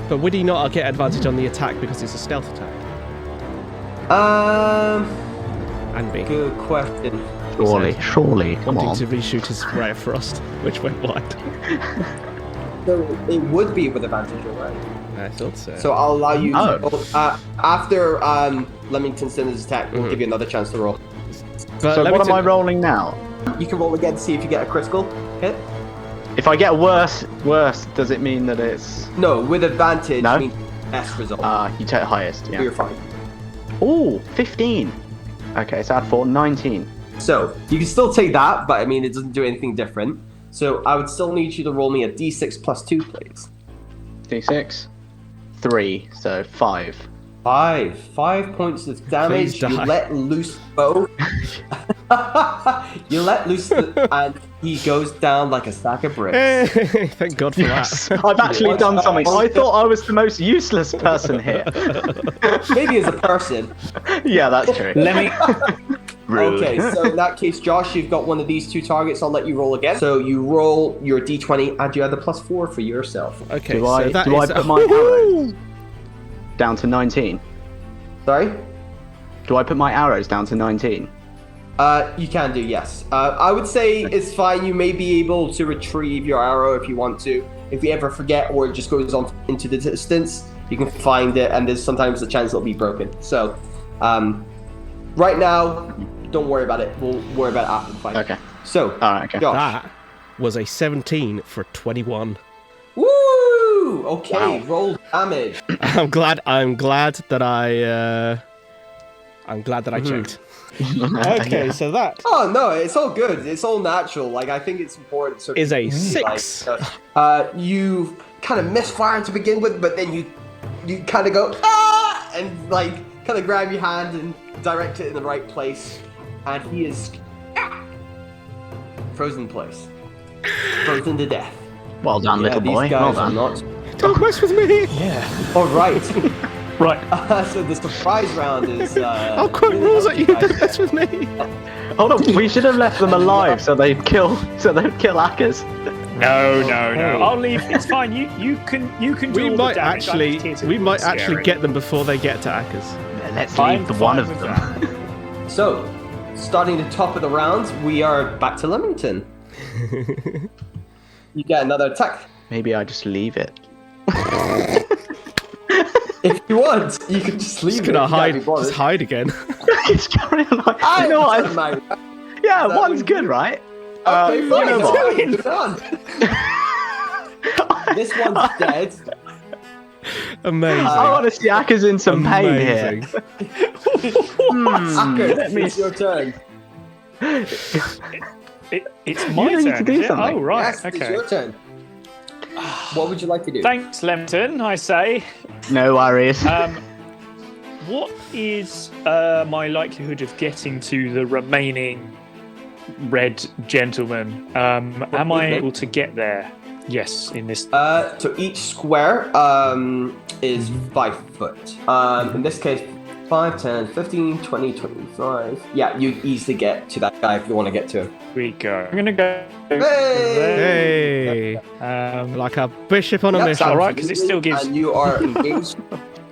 But would he not get advantage on the attack because it's a stealth attack? And me Good question. Surely, come wanting on. to reshoot his Ray of Frost, which went wide. So it would be with advantage, alright. I thought so. So I'll allow you Oh. to roll. After Leamington sends his attack, we'll give you another chance to roll. But So let what me am I tell- rolling now? You can roll again to see if you get a critical hit. If I get worse, does it mean that it's... No, with advantage No? means best result. you take the highest, So yeah. you're fine. Oh, 15. Okay, so add 4, 19. So you can still take that, but I mean it doesn't do anything different. So I would still need you to roll me a d6 +2, please. D6. 3, so 5. 5 points of damage. Please You die. let loose bow. You let loose, and he goes down like a sack of bricks. Hey, thank God for that. I've actually done something. I thought I was the most useless person here. Maybe as a person. Yeah, that's true. Let Rude. Okay, so in that case, Josh, you've got one of these two targets. I'll let you roll again. So you roll your d20 and you add the +4 for yourself. Okay, Do so I that put is my arrows down to 19? Sorry? Do I put my arrows down to 19? You can do, yes. I would say it's fine. You may be able to retrieve your arrow if you want to. If you ever forget or it just goes on into the distance, you can find it, and there's sometimes a chance it'll be broken. So, right now, don't worry about it. We'll worry about it after the fight. Okay. So, Alright, okay. Josh. that was a 17 for 21. Woo! Okay, Wow. roll damage. I'm glad that I checked. Okay, so that Oh no, it's all good. It's all natural. Like I think it's important. So is a 6. You kind of misfire to begin with, but then you kind of go and like kind of grab your hand and direct it in the right place, and he is frozen in place, frozen to death. Well done, little these boy. guys Well are done. not. Don't mess with me. Yeah. All right. Right. So the surprise round is. I'll quote rules at you. Don't mess with me. Hold on, we should have left them alive so they'd kill hackers. No. Hey. I'll leave. It's fine. You can do We all might the damage. I'm actually just here to scare it. get them before they get to Ackers. Let's I'm leave the one fine of with them. that. So, starting the top of the round, we are back to Leamington. You get another attack. Maybe I just leave it. If you want, you can just leave Just it. gonna You can't be hide. bothered. Just hide again. It's carrying on. I You know what? doesn't matter. Yeah, that one's when good, you- right? Okay, you fine. know That's what? fine. Done. This one's dead. Amazing. I want to see hackers in some pain here. Amazing. Acker, let me- it's your turn. It's my You need turn. to do is it? something. Oh right. Yes, it's Okay. your turn. What would you like to do? Thanks, Lempton. I say. No worries. What is my likelihood of getting to the remaining red gentleman? Am I able to get there? Yes, in this. So each square is 5 foot. In this case, 5, 10, 15, 20, 25. Yeah, you easily get to that guy if you want to get to him. Here we go. I'm gonna go. Hey, like a bishop on a Yep, mission. all right, 'cause it still gives- And you are engaged.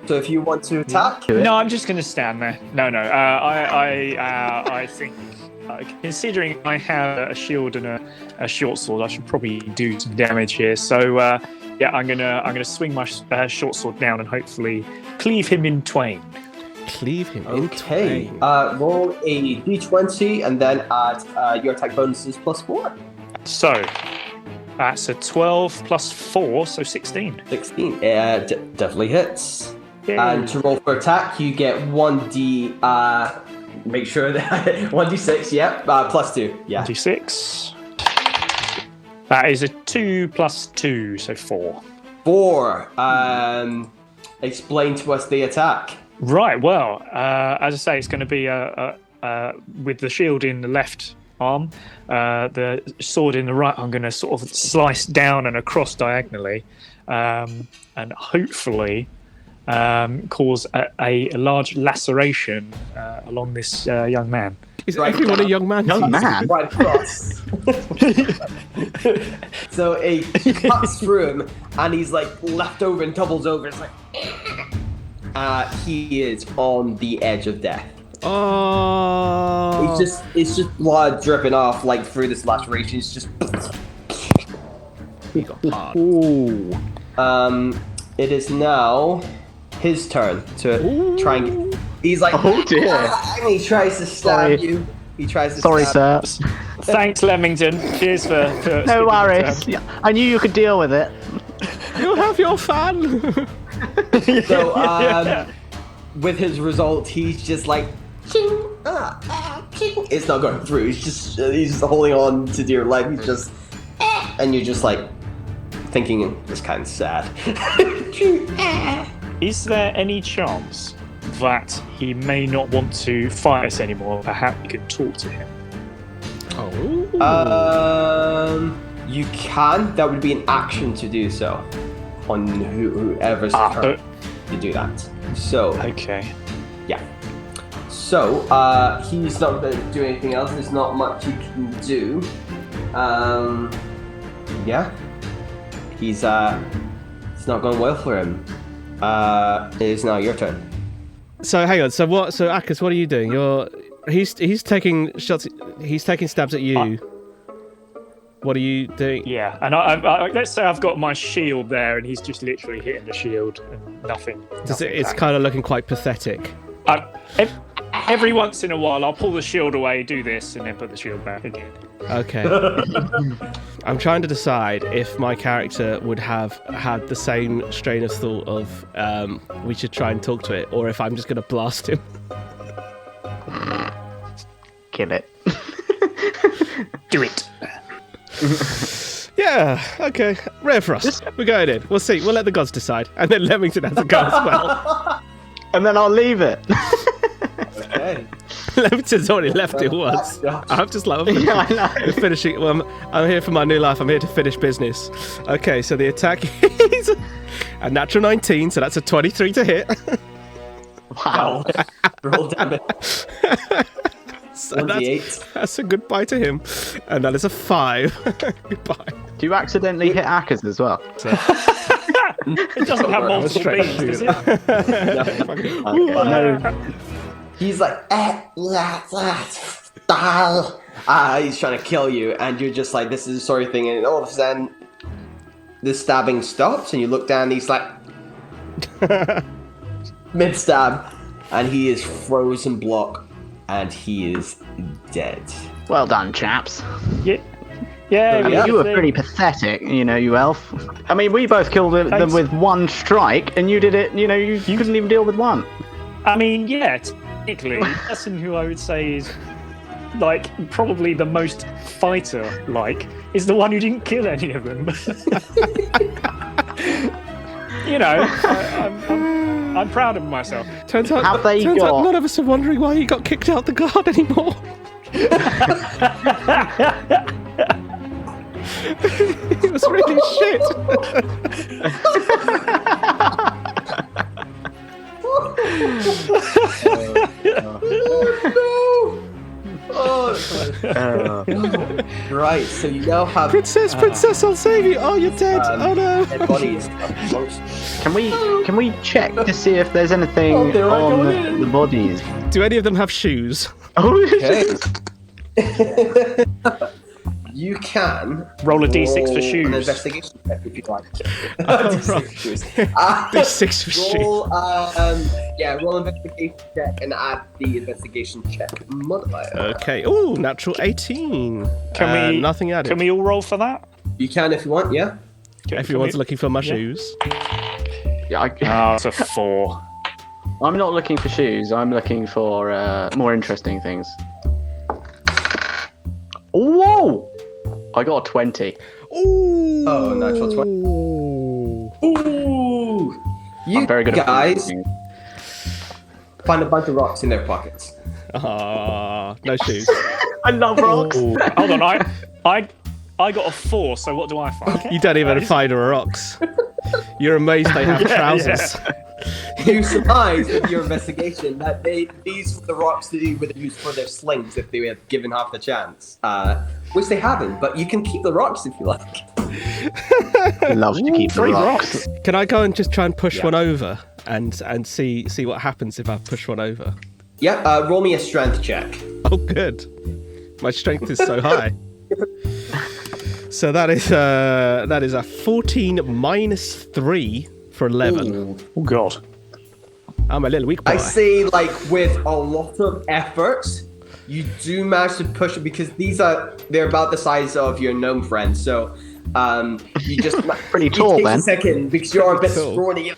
So if you want to attack, No, I'm just gonna stand there. No. I think, considering I have a shield and a short sword, I should probably do some damage here. So yeah, I'm gonna swing my short sword down and hopefully cleave him in twain. Cleave him in okay. twain. Roll a d20 and then add your attack bonuses +4. So that's a 12 plus 4, so 16. 16. Definitely hits. Yay. And to roll for attack, you get 1d. Make sure that 1d6. Yep. +2. Yeah. 26. That is a 2 plus 2, so 4. 4. Explain to us the attack. Right, well, as I say, it's going to be with the shield in the left arm, the sword in the right. I'm going to sort of slice down and across diagonally, and hopefully cause a large laceration along this young man. Is Right. everyone a young man? Young man. Right across. So he cuts through him, and he's like left over and doubles over. It's like he is on the edge of death. Oh. It's just blood dripping off like through this laceration. It's just. He got hard. Ooh. It is now his turn to try and. He's like, Oh dear. and he tries to stab Sorry. you. He tries to. Sorry, stab sir. Thanks, Leamington. Cheers for No sticking your worries. turn. Yeah, I knew you could deal with it. You'll have your fun. So, with his result, he's just like, ching, ching. It's not going through. He's just holding on to dear life. He's just, and you're just like thinking it's kind of sad. Is there any chance that he may not want to fight us anymore? Perhaps we could talk to him. Oh. You can. That would be an action to do so on whoever's turn to do that. So, Okay. yeah. So, he's not going to do anything else. There's not much he can do. Yeah. It's not going well for him. It is now your turn. So hang on. So Akis, what are you doing? He's taking shots. He's taking stabs at you. What are you doing? Yeah, and I let's say I've got my shield there, and he's just literally hitting the shield, and nothing. It's kind of looking quite pathetic. Every once in a while, I'll pull the shield away, do this, and then put the shield back again. Okay. I'm trying to decide if my character would have had the same strain of thought of we should try and talk to it, or if I'm just going to blast him. Kill it. Do it. Yeah, okay. Rare for us. We're going in. We'll see. We'll let the gods decide. And then Leamington has to go as well. And then I'll leave it. Okay. Leamington's already left it once. I'm just like, I'm finishing. Well, I'm here for my new life. I'm here to finish business. Okay, so the attack is a natural 19, so that's a 23 to hit. Wow. Roll damage. So that's a goodbye to him. And that is a 5. Goodbye. Do you accidentally hit Akers as well? It doesn't have multiple beams, does it? No. He's like, he's trying to kill you, and you're just like, this is the sort of thing, and all of a sudden, the stabbing stops, and you look down, and he's like, mid-stab, and he is frozen block, and he is dead. Well done, chaps. Yeah. I mean, you were pretty pathetic, you elf. I mean, we both killed them with one strike, and you did it, you couldn't even deal with one. I mean, yeah, technically, the person who I would say is, probably the most fighter-like is the one who didn't kill any of them. I'm proud of myself. Turns out none of us are wondering why he got kicked out the guard anymore. It was really shit. Right, so you now have Princess, I'll save you. Oh, you're dead. Oh no. dead bodies. Can we check to see if there's anything on the bodies? Do any of them have shoes? Okay. You can roll a d6 for shoes. An investigation check if you'd like. D6 for shoes. D6 for shoes. Roll investigation check and add the investigation check modifier. Okay. Ooh, natural 18. Can we? Nothing added. Can we all roll for that? You can if you want. Yeah. Everyone's looking for my shoes. Yeah. It's a 4. I'm not looking for shoes. I'm looking for more interesting things. Whoa! I got a 20. Ooh. Oh, natural 20. Ooh. You I'm very good guys at find a bunch of rocks in their pockets. No shoes. I love rocks. Hold on, I got a 4. So what do I find? You don't even find rocks. You're amazed they have trousers. Yeah. You surmise with your investigation that these were the rocks that they would have used for their slings if they had given half the chance. Which they haven't, but you can keep the rocks if you like. Love to keep the rocks. Can I go and just try and push one over and see what happens if I push one over? Yeah, roll me a strength check. Oh, good. My strength is so high. So that is a 14 minus 3 for 11. Ooh. Oh God. I'm a little weak boy. I say, with a lot of effort, you do manage to push it because they're about the size of your gnome friends. So, you just pretty tall, it takes man. a second because you're a bit scrawny, a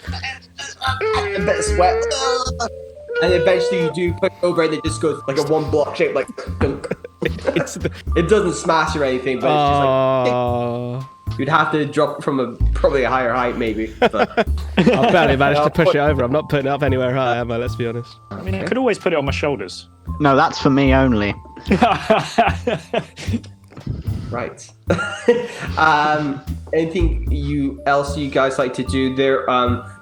bit of sweat, and eventually you do push over and it just goes like a one block shape, like it doesn't smash or anything, but it's just like you'd have to drop from probably a higher height, maybe. But I barely managed to push it over. I'm not putting it up anywhere high, am I? Let's be honest. I mean, I could always put it on my shoulders. No, that's for me only. right. Anything else you guys like to do? There,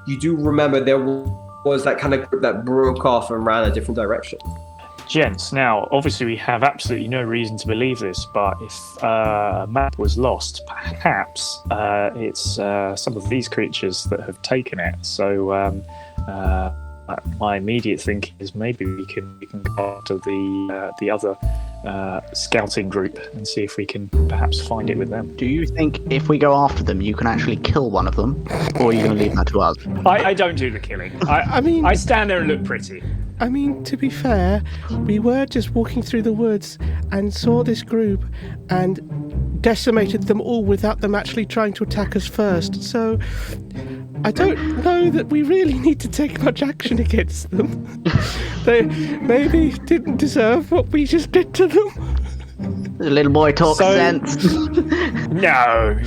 you do remember there was that kind of group that broke off and ran a different direction? Gents, now, obviously we have absolutely no reason to believe this, but if a map was lost, perhaps it's some of these creatures that have taken it. So my immediate thinking is maybe we can go after the other scouting group and see if we can perhaps find it with them. Do you think if we go after them, you can actually kill one of them, or are you going to leave that to us? I don't do the killing. I mean, I stand there and look pretty. I mean, to be fair, we were just walking through the woods and saw this group and decimated them all without them actually trying to attack us first. So I don't know that we really need to take much action against them. They maybe didn't deserve what we just did to them. The little boy talks sense. No.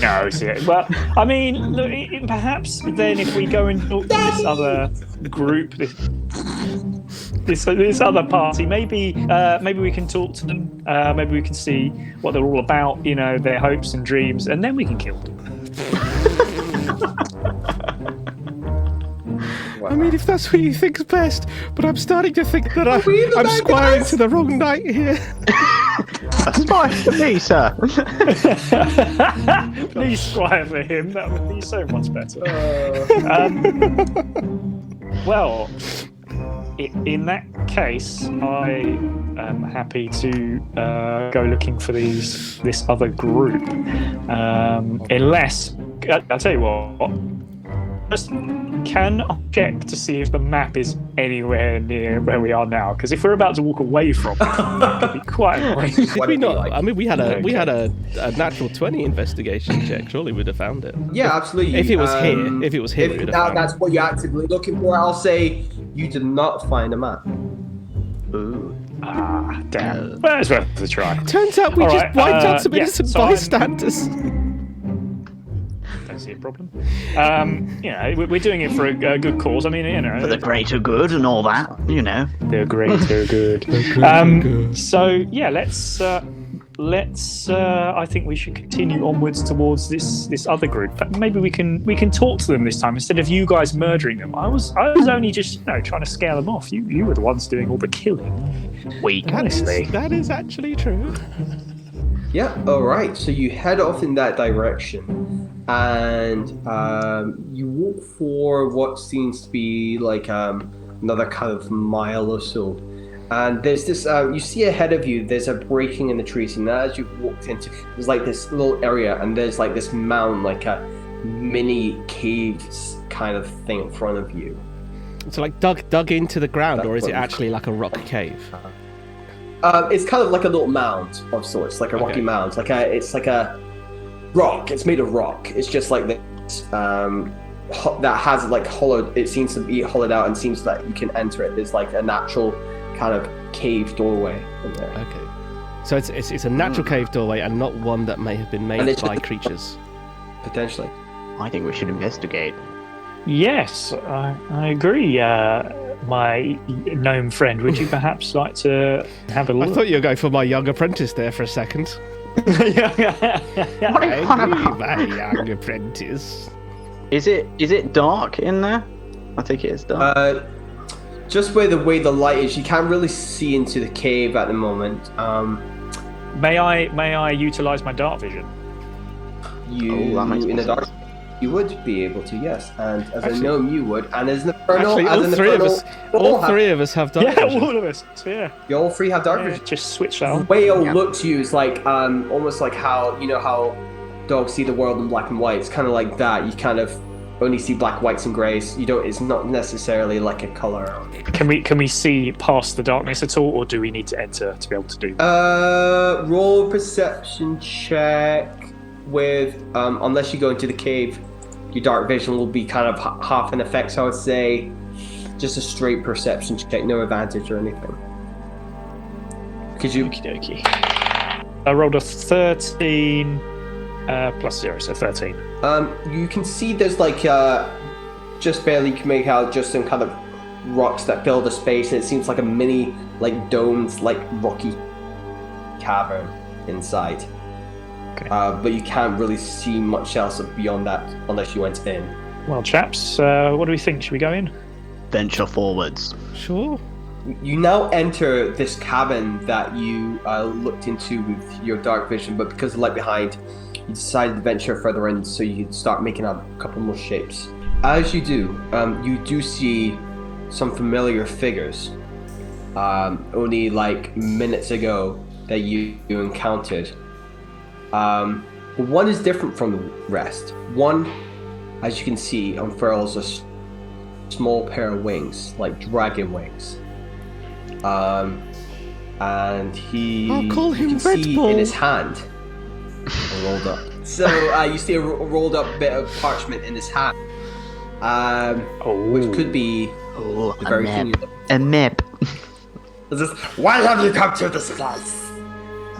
Well, I mean, look, perhaps then if we go and talk to this other group, this other party, maybe we can talk to them. Maybe we can see what they're all about. You know, their hopes and dreams, and then we can kill them. I mean, if that's what you think's best, but I'm starting to think that I'm squiring to the wrong knight here. That's nice to me, sir. Please squire for him. That would be so much better. Well, in that case, I am happy to go looking for this other group. Unless, I'll tell you what, just can I check to see if the map is anywhere near where we are now? Because if we're about to walk away from it, it could be quite annoying. Did we not? I mean, we had a natural 20 investigation check. Surely we'd have found it. Yeah, absolutely. If it was here, we'd have found it. That's what you're actively looking for. I'll say you did not find a map. Ooh. Ah, damn. Well, it's worth a try. Turns out we just wiped out some innocent bystanders. Don't see a problem. We're doing it for a good cause. I mean, you know, For the greater good and all that, you know. The greater good. So yeah, let's. I think we should continue onwards towards this other group. But maybe we can talk to them this time instead of you guys murdering them. I was only just trying to scare them off. You were the ones doing all the killing. Weak. Honestly, that is actually true. Yeah, alright, so you head off in that direction, and you walk for what seems to be like another kind of mile or so. And there's this, you see ahead of you, there's a breaking in the trees, and as you've walked into, there's like this little area, and there's like this mound, like a mini caves kind of thing in front of you. So like dug into the ground, or is it actually like a rock cave? It's kind of like a little mound of sorts, like a rocky mound. It's like a rock. It's made of rock. It's just like this that has like hollowed. It seems to be hollowed out and seems that you can enter it. There's like a natural kind of cave doorway in there. Okay, so it's a natural cave doorway and not one that may have been made by creatures. Potentially. I think we should investigate. yes, I agree. My gnome friend, would you perhaps like to have a look? I thought you were going for my young apprentice there for a second. What are you on about? My young apprentice. Is it dark in there? I think it is dark. Just where the light is, you can't really see into the cave at the moment. May I utilize my dark vision? That makes In the dark, you would be able to, yes. And as a gnome, you would. And as an infernal, all three of us have dark vision. Yeah, all of us. Yeah. You all three have dark vision. Just switch that on. The way it'll look to you is like almost like how dogs see the world in black and white. It's kind of like that. You kind of only see black, whites, and greys. You don't. It's not necessarily like a color. Can we see past the darkness at all, or do we need to enter to be able to do that? Roll a perception check with unless you go into the cave, your dark vision will be kind of half in effect. So I would say just a straight perception check, no advantage or anything. Because you. Okie dokie. I rolled a 13 plus 0, so 13. You can see there's like just barely can make out just some kind of rocks that fill the space, and it seems like a mini like domed like rocky cavern inside. Okay. But you can't really see much else beyond that unless you went in. Well, chaps, what do we think? Should we go in? venture forwards. Sure. You now enter this cabin that you looked into with your dark vision, but because of the light behind, you decided to venture further in so you could start making out a couple more shapes. As you do see some familiar figures. Only like minutes ago that you encountered. But one is different from the rest. One, as you can see, unfurls a small pair of wings, like dragon wings. And he, I'll call him you can Red see Bull. in his hand, rolled up. So you see a rolled up bit of parchment in his hand, which could be Oh, the very thing. a map. Why have you come to this place?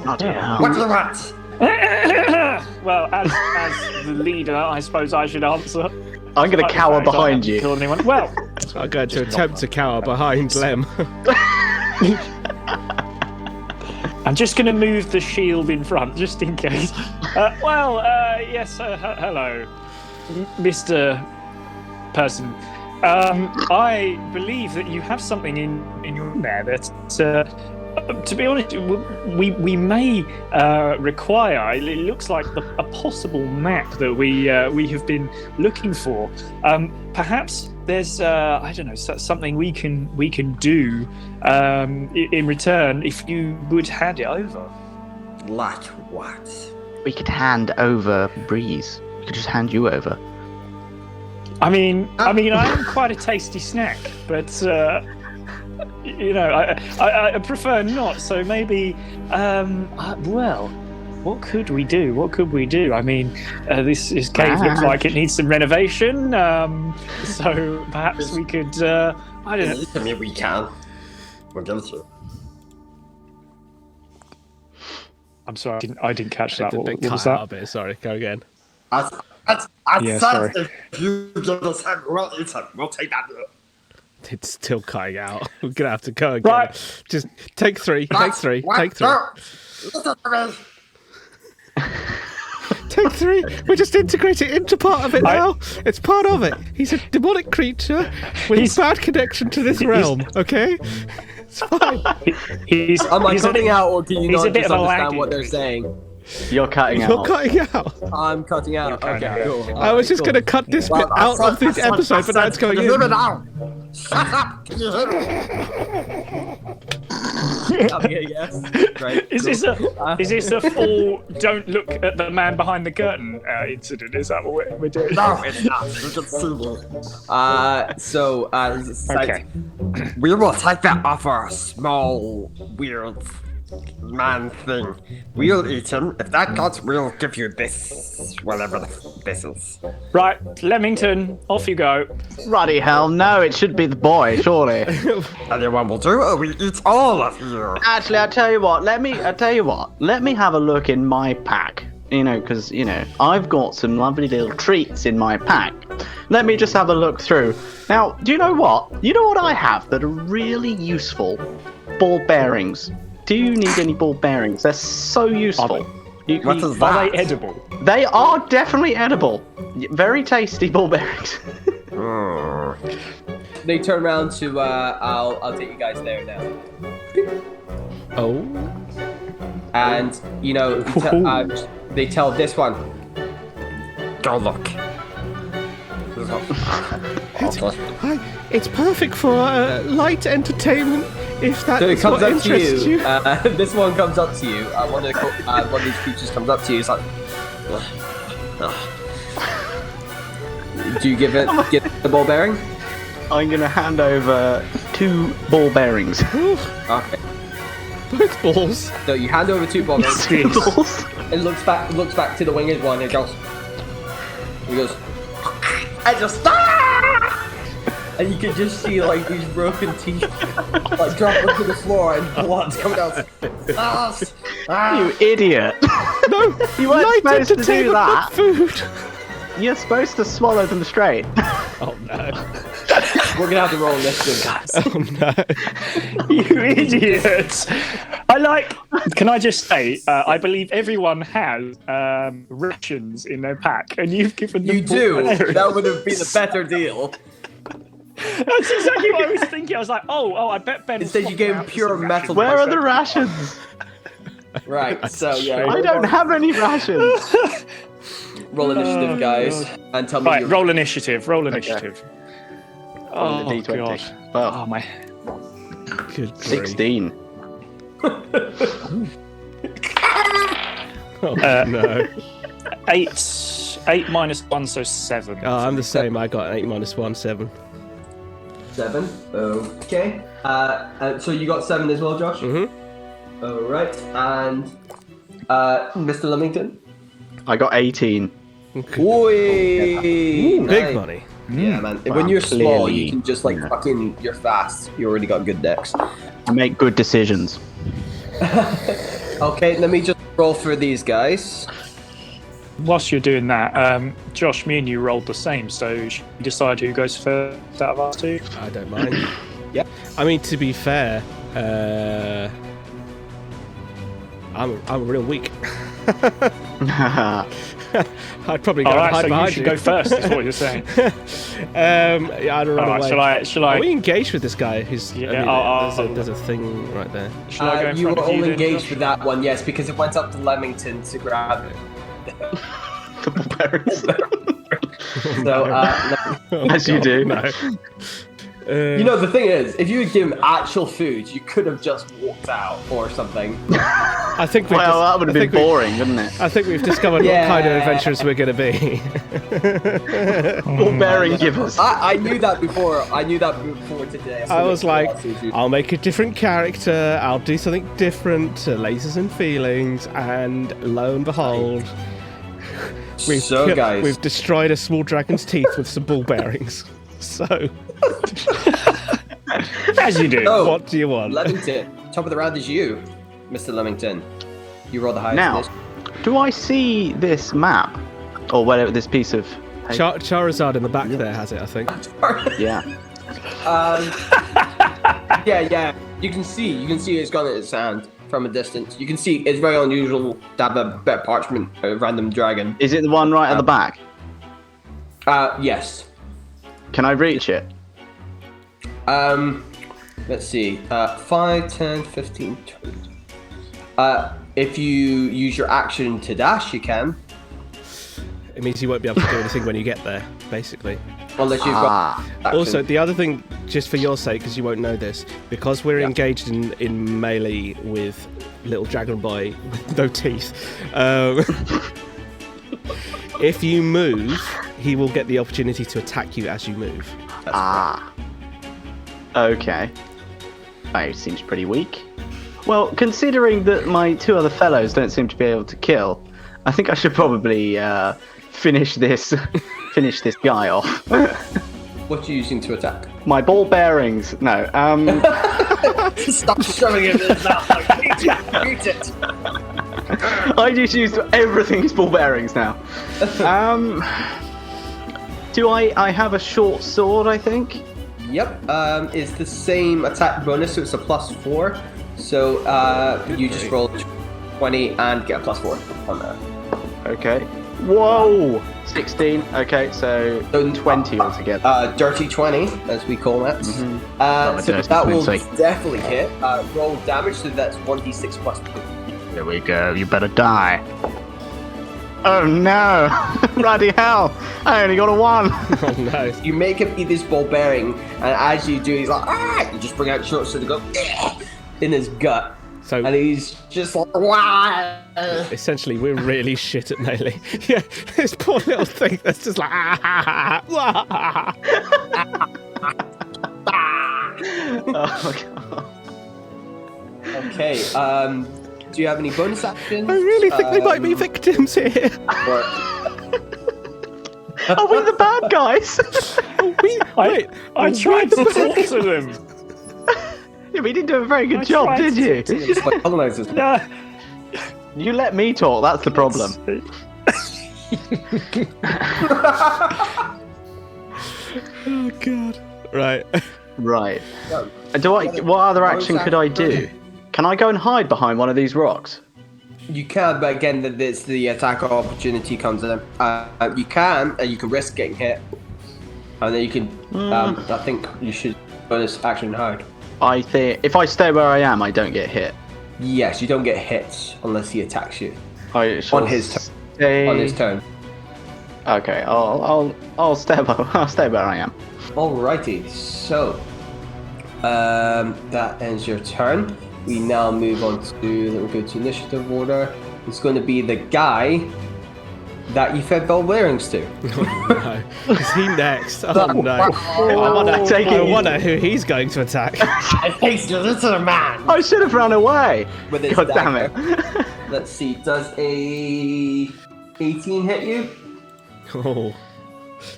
Bloody hell. What do you want? Well, as the leader, I suppose I should answer. I'm going to cower behind you. Kill anyone. Well, I'm going to attempt to cower behind Lem. I'm just going to move the shield in front, just in case. Yes, hello, Mr. Person. I believe that you have something in your there that, to be honest, we may require. It looks like a possible map that we have been looking for. Perhaps there's I don't know, something we can do in return if you would hand it over. Like what? We could hand over Breeze. We could just hand you over. I mean, I am quite a tasty snack, but I prefer not. So maybe, what could we do? I mean, this cave looks like it needs some renovation. So perhaps we could. I don't know. I mean, we can. We're going to. I'm sorry, I didn't catch that. It's a What bit was cut that? out a bit. Sorry, go again. Yeah, sorry. If you give us a we'll take that. It's still cutting out. We're gonna have to go again. Right. Just take three. Take three. Take three. Listen to me. Take three. We're just integrating into part of it now. It's part of it. He's a demonic creature with a bad connection to this realm. Okay. It's fine. Am I cutting out, or can you he's not a bit just of a understand laggy what they're saying? You're cutting You're out. cutting out. I'm cutting out. cutting Okay, out. cool. I was just going to cut this bit out of this episode, but now it's going Can you hear me in. now? Shut up! Can you hear me? Okay, yes. Great. Is this a full don't look at the man behind the curtain incident? Is that what we're doing? No, it's not. You can see me. Okay. We will take that off our small, weird man thing. We'll eat him. If that cuts, we'll give you this, whatever this is. Right, Leamington, off you go. Ruddy hell, no, it should be the boy, surely. Anyone will do, or we eat all of you. Actually, I'll tell you what, let me have a look in my pack. Because, I've got some lovely little treats in my pack. Let me just have a look through. Now, do you know what? You know what I have that are really useful? Ball bearings. Do you need any ball bearings? They're so useful. What is Are that? they edible? They are definitely edible. Very tasty ball bearings. They turn around to, I'll take you guys there now. Oh. And, they tell this one, go look. It's perfect for light entertainment. If that So it is comes what up to interests you. you. This one comes up to you. One of these creatures comes up to you. It's like, do you get the ball bearing? I'm going to hand over 2 ball bearings. Okay. Both balls. So you hand over 2 ball bearings. Balls. And looks back to the winged one. And goes. I just. And you can just see like these broken teeth like dropping to the floor and blood coming out. You idiot. No, You weren't light supposed to do entertainment, that. not food. You're supposed to swallow them straight. Oh no. We're gonna have to roll this, guys. Oh no. You idiots! Can I just say, I believe everyone has rations in their pack, and you've given them You do. ball bearings. That would have been a better deal. That's exactly what I was thinking. I was like, I bet Ben. Instead, you gave him pure metal. Where are the rations? Right, so yeah. I don't have any rations. Roll initiative, guys, and tell me. Right, roll initiative. Roll initiative. On the D20. God. Well, Oh my. Good grief. 16. Oh, no. 8 minus 1, so 7. Oh, I'm the same. I got an 8 minus 1, 7. 7. Okay. So you got 7 as well, Josh? Mm-hmm. All right. And Mr. Leamington? I got 18. Oi! Big money. Yeah, man. Wow, When you're small, clearly, you can just like fucking. You're fast. You already got good decks. I make good decisions. Okay, let me just roll for these guys. Whilst you're doing that, Josh, me and you rolled the same, so should we decide who goes first out of us two? I don't mind. Yep. I mean, to be fair, I'm real weak. I'd probably go All right, hide so you behind should go first. Is what you're saying. Yeah, I don't run All away. right, shall I? Are we engaged with this guy? Who's? Yeah, I mean, there's a thing right there. Shall I go in You front were of you all then, engaged Josh? with that one, yes, because it went up to Leamington to grab it. The barbarians. So, As you do. No. you know, the thing is, if you had given him actual food, you could have just walked out or something. I think we. Well, that would have been boring, wouldn't it? I think we've discovered Yeah. what kind of adventurers we're going to be. Barbarian givers. I knew that before. I knew that before today. I was like, I'll make a different character. I'll do something different to Lasers and Feelings, and lo and behold, guys, we've destroyed a small dragon's teeth with some ball bearings. So, As you do. Oh, what do you want? Leamington, top of the round is you, Mr. Leamington. You roll the highest. Now, initiative. do I see this map? Or whatever, this piece of... Charizard in the back there has it, I think. Yeah. Yeah. You can see it's gun in its hand from a distance. You can see it's very unusual to have a bit of parchment, a random dragon. Is it the one right at the back? Yes. Can I reach it? Let's see. 5, 10, 15, 20. If you use your action to dash, you can. It means you won't be able to do anything when you get there, basically. Unless you've got action. Also, the other thing, just for your sake, because you won't know this, because we're engaged in melee with little dragon boy with no teeth, if you move, he will get the opportunity to attack you as you move. Okay. That seems pretty weak. Well, considering that my two other fellows don't seem to be able to kill, I think I should probably finish this guy off. What are you using to attack? My ball bearings. No. Stop shoving it in his mouth. Eat it. I just use everything's ball bearings now. Do I have a short sword, I think? Yep. It's the same attack bonus, so it's a +4. So you just roll 20 and get a +4 on that. Okay. Whoa! 16. Okay, so 20 altogether. Dirty 20, as we call that. Mm-hmm. So dirty that will 20. definitely hit. Roll damage, so that's 1d6 +2. Here we go. You better die. Oh no! Bloody hell! I only got a 1. Oh no. You make him eat this ball bearing, and as you do, he's like, ah! You just bring out short sword and go in his gut. So And he's just like, wow. essentially, we're really shit at melee. Yeah, this poor little thing that's just like, Oh god. Okay, do you have any bonus actions? I really think they might be victims here. Are we the bad guys? I tried to talk to them. Yeah, but you didn't do a very good job, did you? It's like colonizers. No. You let me talk, that's the problem. Oh god. Right. Right. What other action could I do? Can I go and hide behind one of these rocks? You can, but again, the attack opportunity comes in. You can risk getting hit. And then you can. I think you should bonus action hard. I think if I stay where I am, I don't get hit. Yes, you don't get hit unless he attacks you On his turn. On his turn. Okay, I'll stay where I am. Alrighty, so that ends your turn. We now move on to, we'll go to initiative order. It's going to be the guy that you fed bell bearings to. Oh no, is he next? Oh no, I wonder who he's going to attack. I hate you, this is a man. I should have run away. With his God damn dagger. it. Let's see, does a 18 hit you? Oh,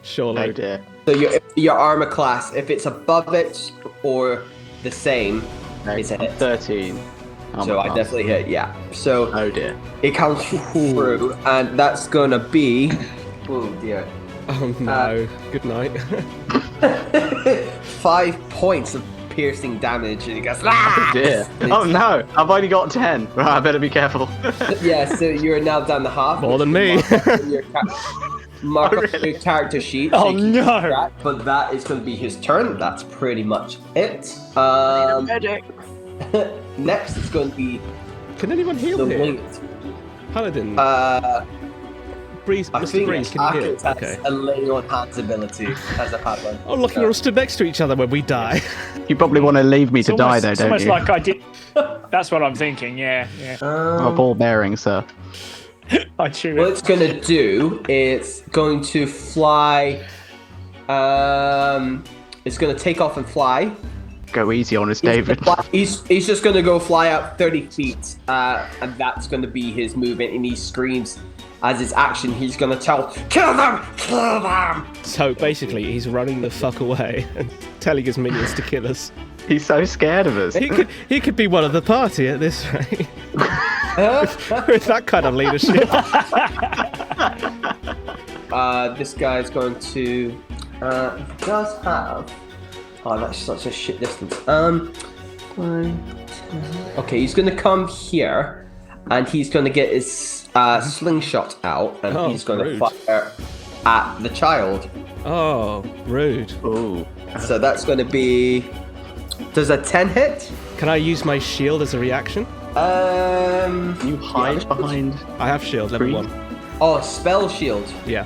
surely. Oh dear. So your armor class, if it's above it or the same, it's a hit. 13. So I definitely hit, yeah. So Oh dear. it comes through, and that's gonna be. Oh dear. Oh no. Good night. 5 points of piercing damage, and he goes. Ah! Oh dear. Oh no, I've only got 10. Right, I better be careful. Yeah, so you're now down to half. More than which me. Mark Oh, up really? your character sheet. Oh, so you can no. keep track, but that is going to be his turn. That's pretty much it. Next, it's going to be Can anyone heal the here? winged. Paladin. Breeze, I Mr. think Breeze, can you heal? Architect has a lay on hands ability as a paladin. Oh look, you're all stood next to each other when we die. You probably want to leave me to It's die almost, though, it's don't almost you? like I did. That's what I'm thinking. Yeah. Oh, ball bearing, sir. I chew What it. it's going to do, it's going to fly. It's going to take off and fly. Go easy on us, David. He's just going to go fly up 30 feet, and that's going to be his movement. And he screams as his action. He's going to tell, "Kill them! Kill them!" So basically, he's running the fuck away and telling his minions to kill us. He's so scared of us. He could be one of the party at this rate. With that kind of leadership. This guy's going to. He does have. Oh, that's such a shit distance. Okay, he's going to come here, and he's going to get his slingshot out, and Oh, he's going rude. to fire at the child. Oh, rude. Ooh. So that's going to be. Does a 10 hit? Can I use my shield as a reaction? You hide yeah. behind. I have shield, level Green. 1. Oh, spell shield. Yeah.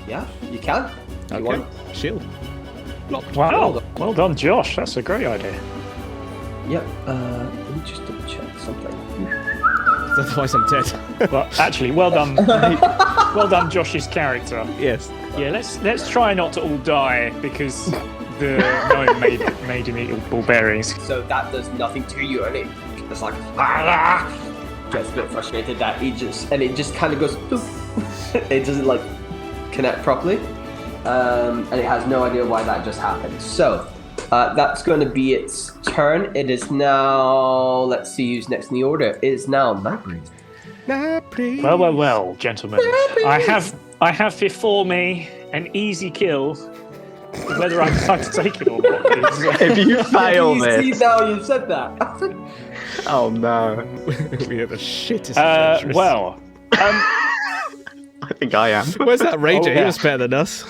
Yeah, you can. You Okay. want? Shield. Blocked. Wow. Well done, Josh. That's a great idea. Yep. Let me just double check something. Otherwise I'm dead. Well, actually, well done. Well done, Josh's character. Yes. Yeah, let's try not to all die because the gnome made him eat ball bearings. So that does nothing to you, and it's like gets a bit frustrated that it just kind of goes. It doesn't like connect properly, and it has no idea why that just happened. So that's going to be its turn. It is now. Let's see who's next in the order. It is now Nightbreeze. Well, gentlemen. I have before me an easy kill. Whether I'm going to take it or not is, If you fail You this, see now you've said that. oh no. We are the shittest adventurers. I think I am. Where's that ranger? Oh, He yeah. was better than us.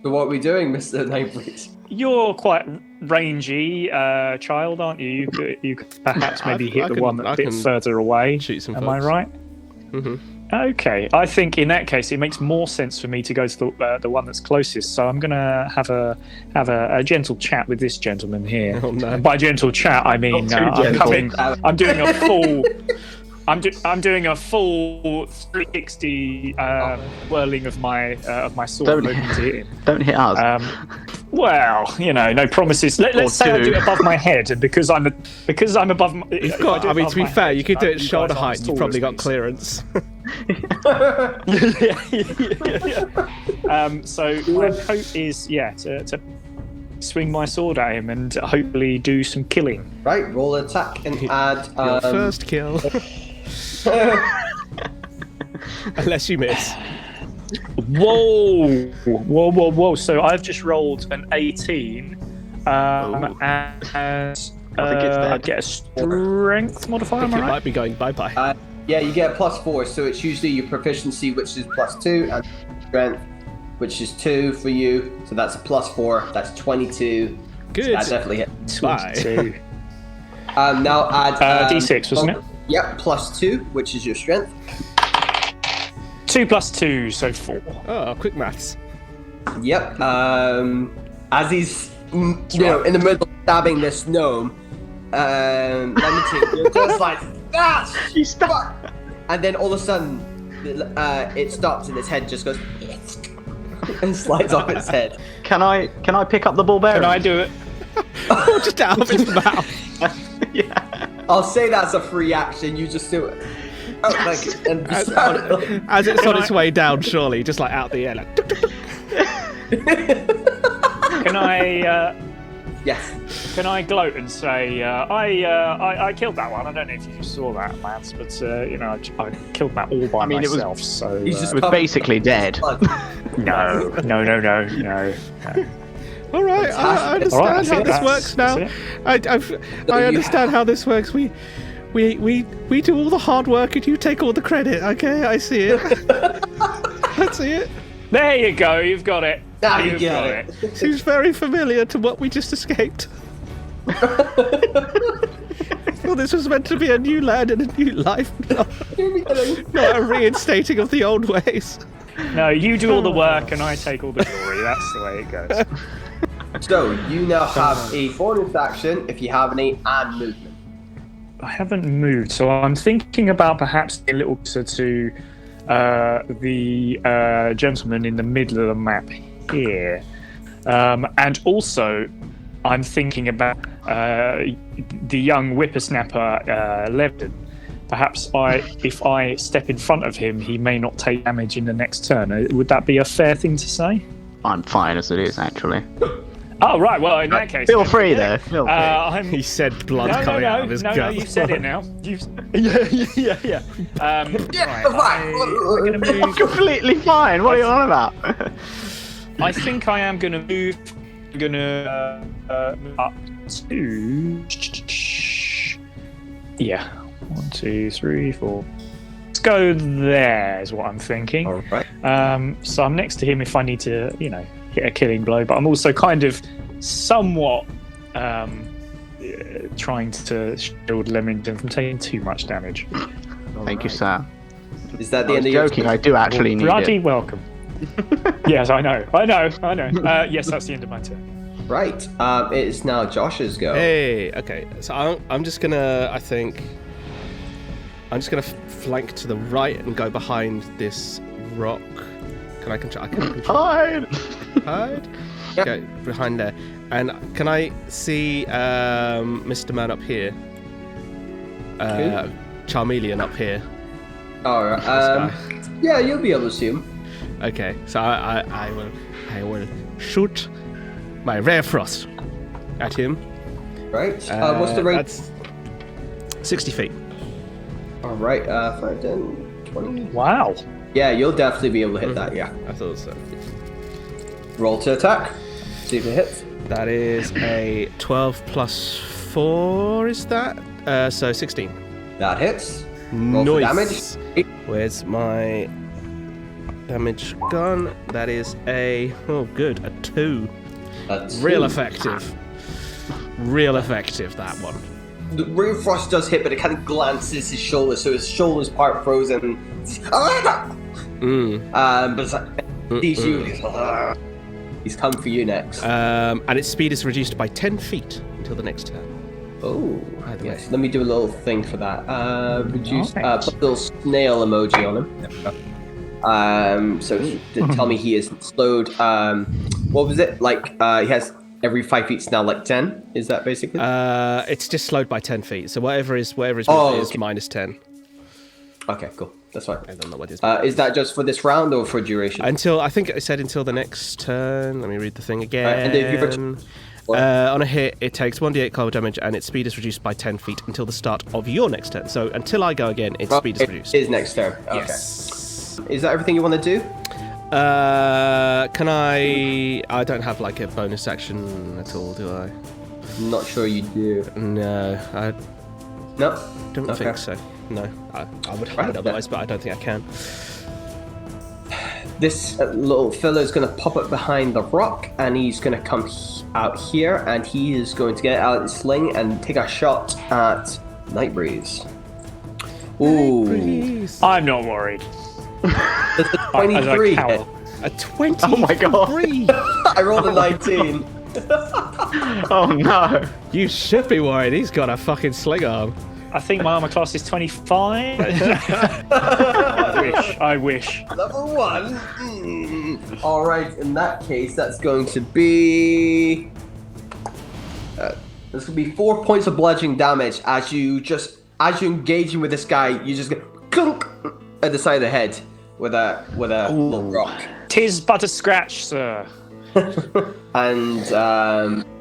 So what are we doing, Mr. Nightbreeze? you're quite rangy, child, aren't you? You could perhaps maybe hit the one I a bit can further away. shoot some Am I folks. right? Mm-hmm. Okay, I think in that case it makes more sense for me to go to the one that's closest. So I'm gonna have a gentle chat with this gentleman here. Oh, no. And by gentle chat, I mean Not too I'm doing a full. I'm doing a full 360 whirling of my sword, Don't- looking to hit him. Don't hit us. Well, no promises. Let's say I do it above my head, and because I'm above. You've got, I mean, to be fair, you could do it shoulder height. You've probably got clearance. So my hope is, to swing my sword at him and hopefully do some killing. Right, roll attack and add. Your first kill. Unless you miss. Whoa! So I've just rolled an 18, and I think it's dead. get a strength modifier. I Am think I it right? might be going bye-bye. Yeah, you get a +4, so it's usually your proficiency, which is +2, and strength, which is 2 for you. So that's a +4. That's 22. Good. So that definitely hit. Bye. 22. Now add D6, wasn't it? Yep, +2, which is your strength. 2 plus 2, so 4. Oh, quick maths. Yep. As he's in the middle of stabbing this gnome, let me see. You're just like You stop. and then all of a sudden, it stops and its head just goes and slides off its head. Can I pick up the ball bearing? Can I do it? Oh, just out of his mouth. Yeah. I'll say that's a free action. You just do it. Oh, thank you. And As it's on its way down, surely, just like out the air, like. Can I? Yes. Can I gloat and say I killed that one? I don't know if you saw that, Mads, but I killed that all by mean, it was- myself. So He's just It was basically dead. no. All right, I understand All right, I how think this that's- works now. that's I understand how this works. We do all the hard work and you take all the credit. Okay, I see it. I see it. There you go. You've got it. Now you You've get got it. it. Seems very familiar to what we just escaped. Well, this was meant to be a new land and a new life, not a reinstating of the old ways. No, you do all the work and I take all the glory. That's the way it goes. So you now have a bonus action if you have any and movement. I haven't moved, so I'm thinking about perhaps a little closer to the gentleman in the middle of the map here. And also, I'm thinking about the young whippersnapper, Levden. Perhaps if I step in front of him, he may not take damage in the next turn. Would that be a fair thing to say? I'm fine as it is, actually. Oh, right. Well, in that case... Feel then, free yeah. there. Feel free. He said blood coming out of his no, gut. you said it now. Yeah. Right, I'm going to I'm move... completely fine. What are you on about? I think I am going to move. I'm going to move up to. Yeah. 1, 2, 3, 4. Let's go there, is what I'm thinking. All right. So I'm next to him if I need to, hit a killing blow, but I'm also kind of somewhat trying to shield Leamington from taking too much damage. Thank you, sir. Is that the I end was of your joking. I do actually need Bloody it. welcome. Yes, I know. Yes, that's the end of my turn. Right. It is now Josh's go. Hey, okay. So I'm just gonna, flank to the right and go behind this rock. Can I control? Fine. Hide? Yep. Go behind there. And can I see Mr. Man up here? Charmeleon up here. All right. guy. Yeah, you'll be able to see him. Okay, so I will shoot my Rare Frost at him. Right. What's the range? That's 60 feet. All right. 5, 10, 20. Wow. Yeah, you'll definitely be able to hit that. Yeah. I thought so. Roll to attack. See if it hits. That is a 12 plus 4, is that? So 16. That hits. Roll for damage. Where's my damage gone? That is a 2. That's Real 2. effective. Real effective, that one. The Ray of Frost does hit, but it kind of glances his shoulder, so his shoulder's part frozen. But it's like, sees you. He's come for you next. And its speed is reduced by 10 feet until the next turn. Oh, Either yes. way. Let me do a little thing for that. Reduce. Nice. Put a little snail emoji on him. So tell me he is slowed. What was it? Like he has every 5 feet now, like 10. Is that basically? It's just slowed by 10 feet. So whatever his Oh, movement is okay. minus 10. Okay, cool. That's fine. I don't know what his Is that just for this round or for duration? I think it said until the next turn. Let me read the thing again. And if you on a hit, it takes 1d8 cold damage, and its speed is reduced by 10 feet until the start of your next turn. So until I go again, its speed is reduced. His next turn. Okay. Yes. Is that everything you want to do? Can I? I don't have like a bonus action at all, do I? I'm not sure you do. No, I No. don't Okay. think so. No, I would hide Right, otherwise, but I don't think I can. this little fella is going to pop up behind the rock, and he's going to come out here, and he is going to get out his sling and take a shot at Nightbreeze. Ooh. Nightbreeze. I'm not worried. That's a 23 hit. A 23. Oh my god. I rolled a 19. Oh no. You should be worried. He's got a fucking sling arm. I think my armor class is 25. I wish. Level 1. Alright, in that case, that's going to be... That's going to be 4 points of bludgeoning damage as you're engaging with this guy, you just go clunk at the side of the head with a little rock. 'Tis but a scratch, sir. And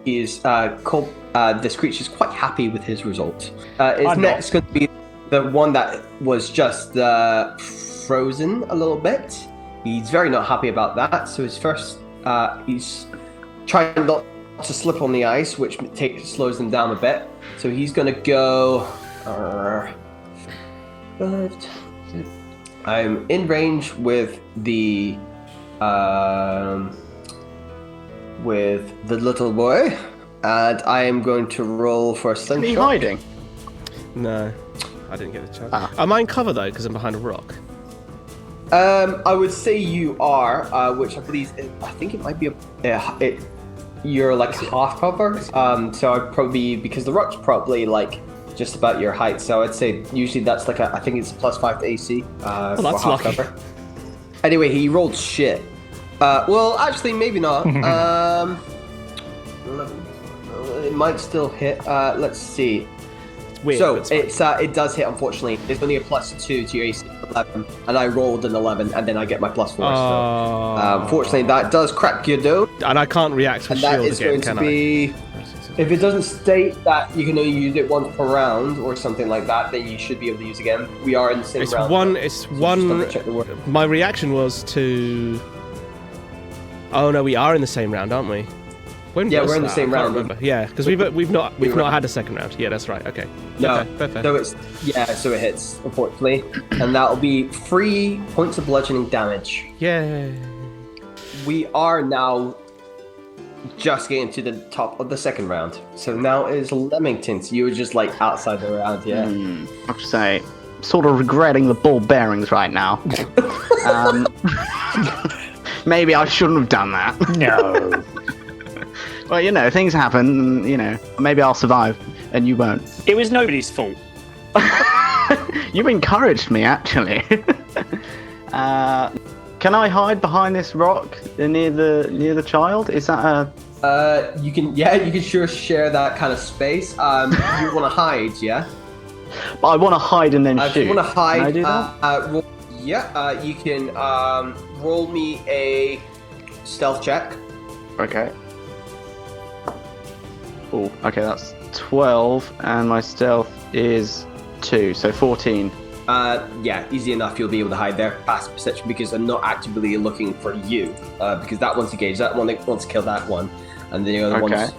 this creature's quite happy with his result. His next going to be the one that was just frozen a little bit. He's very not happy about that. So his first, he's trying not to slip on the ice, which slows them down a bit. So he's going to go. I'm in range with the little boy, and I am going to roll for a slingshot. Are you hiding? No, I didn't get the chance. Am I in cover though, because I'm behind a rock? I would say you are, which I believe, I think it might be you're like half cover. So I'd probably, because the rock's probably like just about your height. So I'd say usually that's like I think it's +5 to AC. Well, that's for half lucky. cover. Anyway, he rolled shit. Well, actually, maybe not. It might still hit. Let's see. It's weird. So but it's it does hit. Unfortunately, it's only a +2 to your AC 11, and I rolled an 11, and then I get my +4. So, unfortunately, that does crack your dome, and I can't react to a and that shield is again, going can to be. If it doesn't state that you can only use it once per round or something like that, then you should be able to use it again. We are in the same It's round. one. though, It's so just one. double-check the word. My reaction was to. Oh no, we are in the same round, aren't we? When Yeah, was we're in the that? same I can't round. remember. Yeah, because we've not had a second round. Yeah, that's right. Okay. No, Fair. so so it hits, unfortunately, and that'll be 3 points of bludgeoning damage. Yeah. We are now just getting to the top of the second round. So now is Leamington. So you were just like outside the round, yeah. I have to say, sort of regretting the ball bearings right now. Maybe I shouldn't have done that. No. Well, you know, things happen. You know, maybe I'll survive, and you won't. It was nobody's fault. You've encouraged me, actually. Can I hide behind this rock near the child? Is that a? You can sure share that kind of space. You want to hide, yeah? But I want to hide and then shoot. If you want to hide, Can I do that? you can roll me a stealth check. Okay. Oh, okay, that's 12, and my stealth is 2, so 14. Yeah, easy enough. You'll be able to hide there. Passive perception, because I'm not actively looking for you. Because that one's engaged. That one wants to kill that one, and the other one's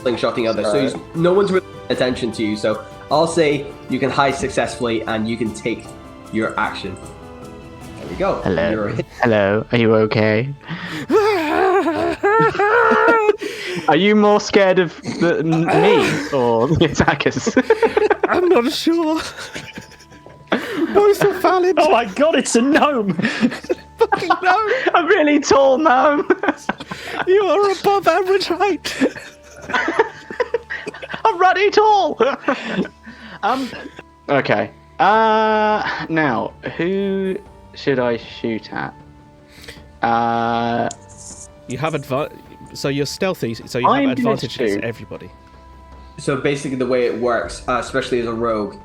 slingshotting the other. So no one's really paying attention to you. So I'll say you can hide successfully, and you can take your action. There we go. Hello. Hello. Are you okay? Are you more scared of me or the attackers? I'm not sure. Both are valid. Oh my god, it's a gnome! Fucking gnome. A really tall gnome. You are above average height. I'm ruddy tall. Okay. Now, who should I shoot at? You have so you're stealthy, so you have advantage against everybody. So basically, the way it works, especially as a rogue,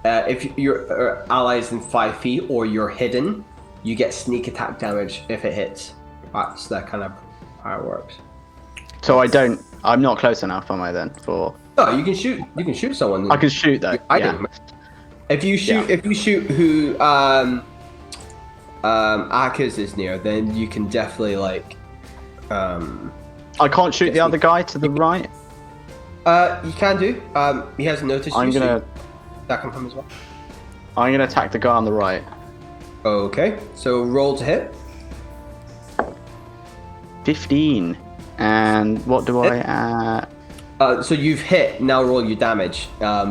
if your allies in 5 feet or you're hidden, you get sneak attack damage if it hits. That's that kind of how it works. So I'm not close enough, am I then? For No, you can shoot. You can shoot someone. I can shoot though. Yeah. If you shoot who Akers is near, then you can definitely like. I can't shoot the other guy to the right. You can do. He hasn't noticed you. So that can come as well. I'm gonna attack the guy on the right. Okay, so roll to hit. 15. And what do I So you've hit. Now roll your damage.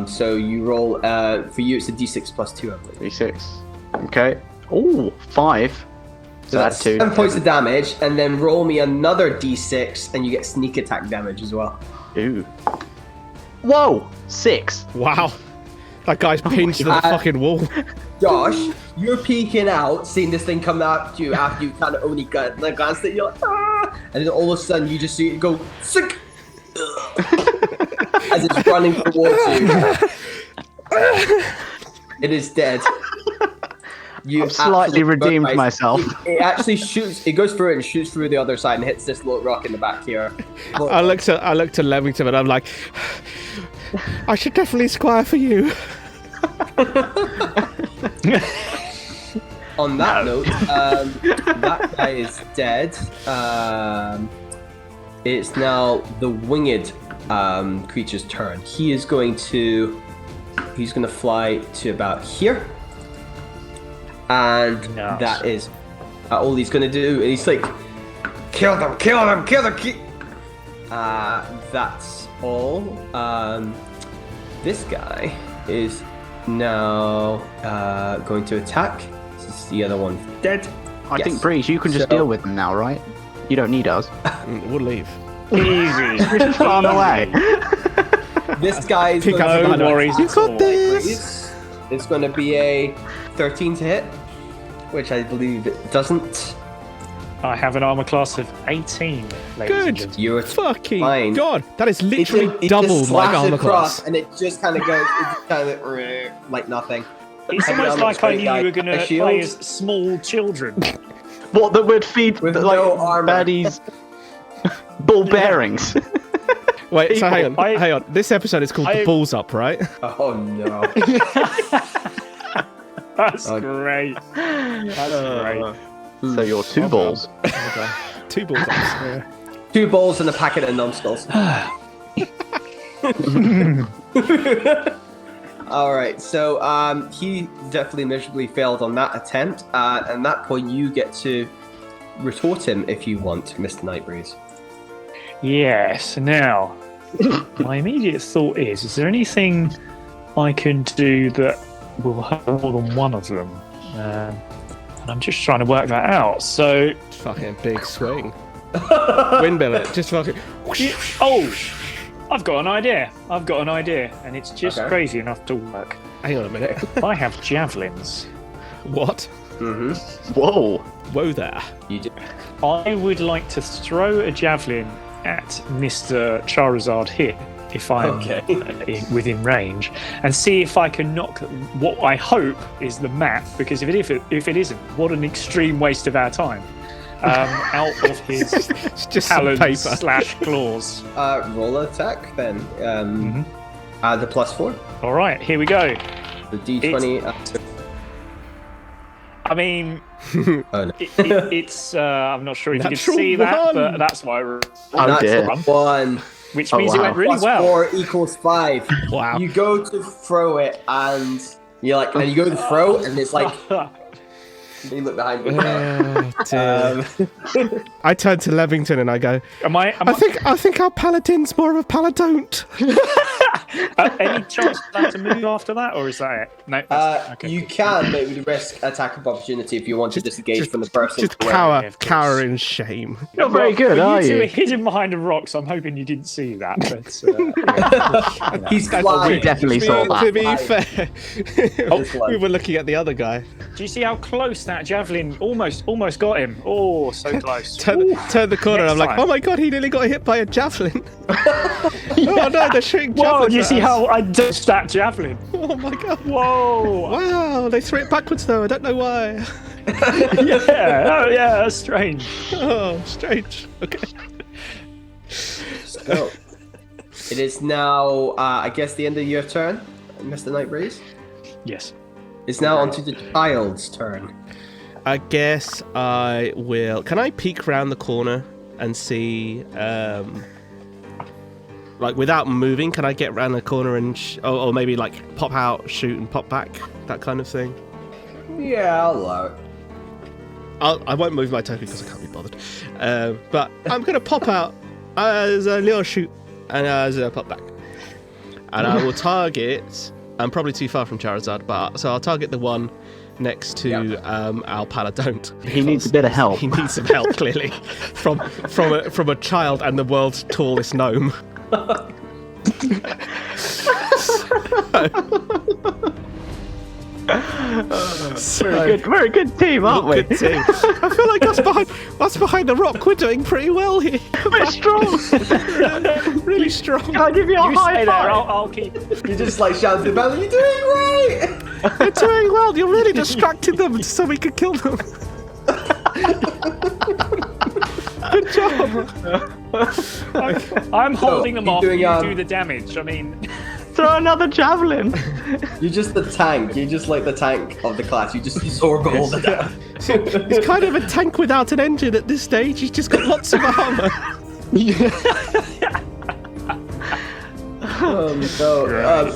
So you roll. For you, it's a d6 plus 2, I believe. D6. Okay. Oh, 5. So that's 2. 7 points of damage, and then roll me another d6, and you get sneak attack damage as well. Ooh. Whoa! 6. Wow. That guy's pinned to the fucking wall. Josh, you're peeking out, seeing this thing come at you after you kind of only glanced at it, you're like, ah! And then all of a sudden you just see it go, sick! As it's running towards you. It is dead. I've slightly redeemed myself. It actually shoots, it goes through it and shoots through the other side and hits this little rock in the back here. I looked at Leamington and I'm like, I should definitely squire for you. On that note, that guy is dead. It's now the winged creature's turn. He's going to fly to about here. And Nice. that is all he's going to do. And he's like, kill them. That's all. This guy is now going to attack. This is the other one dead. I think, Breeze, you can just deal with them now, right? You don't need us. We'll leave. Easy. Run away. This guy's Pick up No the banner. worries You at got all. this. It's going to be a 13 to hit, which I believe it doesn't. I have an armor class of 18, ladies and Good. gentlemen. You're Fucking fine. God, that is literally It double just my slashes armor across, class. and it just kind of goes, like nothing. It's Heavy almost armor's like I great, knew guy. you were going A to shield? play as small children. What, that would feed With like no armor. baddies ball bearings? Wait, so People, hang on. This episode is called The Balls Up, right? Oh no! That's great. That's great. So you're 2 balls. 2 balls up. Yeah. 2 balls and a packet of numbskulls. All right, so he definitely miserably failed on that attempt. And at that point, you get to retort him if you want, Mr. Nightbreeze. Yes. Now, my immediate thought is there anything I can do that will have more than one of them? And I'm just trying to work that out. So, Fucking big swing. Windmill it. Just fucking. oh, I've got an idea. And it's just Okay. crazy enough to work. Hang on a minute. I have javelins. What? Mm-hmm. Whoa. Whoa there. You do. I would like to throw a javelin at Mr. Charizard here, if I'm within range, and see if I can knock what I hope is the map, because if it isn't, what an extreme waste of our time, out of his It's just some talons paper. / claws. Roll attack then. Add the +4. All right, here we go. The D20. I mean, Oh no. it's I'm not sure if you Natural can see that, one. but that's why we're Oh dear. That's 1. which Oh, means it wow. went really well. +4 equals 5. Wow. You go to throw it, and you're like, and you go to throw, and it's like, you look behind you. Oh, dear. I turn to Levington and I go, Am I I think our paladin's more of a paladon't. any chance for that to move after that, or is that it? No. Okay. You can, but it would risk attack of opportunity if you want to disengage from the person. Just where- cower, of course. cower in shame. Not very good, well, are you two you? are hidden behind a rock, so I'm hoping you didn't see that. But He's We flying. definitely saw To that. be Fine. fair, we were looking at the other guy. do you see how close that javelin almost got him? Oh, so close. Turn the corner, and I'm like, Next time. oh my god, he nearly got hit by a javelin. Oh no, they're shooting Whoa! javelins. Do you at see us. how I dodged that javelin? Oh my god. Whoa! Wow, they threw it backwards though. I don't know why. Yeah. Oh, yeah. That's strange. Oh, strange. Okay. So, it is now, I guess, the end of your turn, Mr. Nightbreeze. Yes. It's now onto the child's turn. I guess I will. Can I peek round the corner and see, like without moving? Can I get round the corner and, or maybe like pop out, shoot, and pop back, that kind of thing? Yeah, I'll allow it. I won't move my token because I can't be bothered. But I'm going to pop out as a little shoot and as a pop back. And I will target... I'm probably too far from Charizard, but so I'll target the one next to our Paladont. He needs a bit of help. He needs some help, clearly, from a child and the world's tallest gnome. Very good team, aren't we? Good team. I feel like us behind the rock, we're doing pretty well here. We're strong. Really strong. Can I give you a You high stay there. five? I'll keep. You just like shout to the battle, you're doing great! You're doing well. You're really distracting them so we can kill them. Good job. I'm holding them you're off. doing, You do the damage. I mean, Throw another javelin. You're just the tank. You're just like the tank of the class. You just absorb all the damage. He's kind of a tank without an engine at this stage. He's just got lots of armor.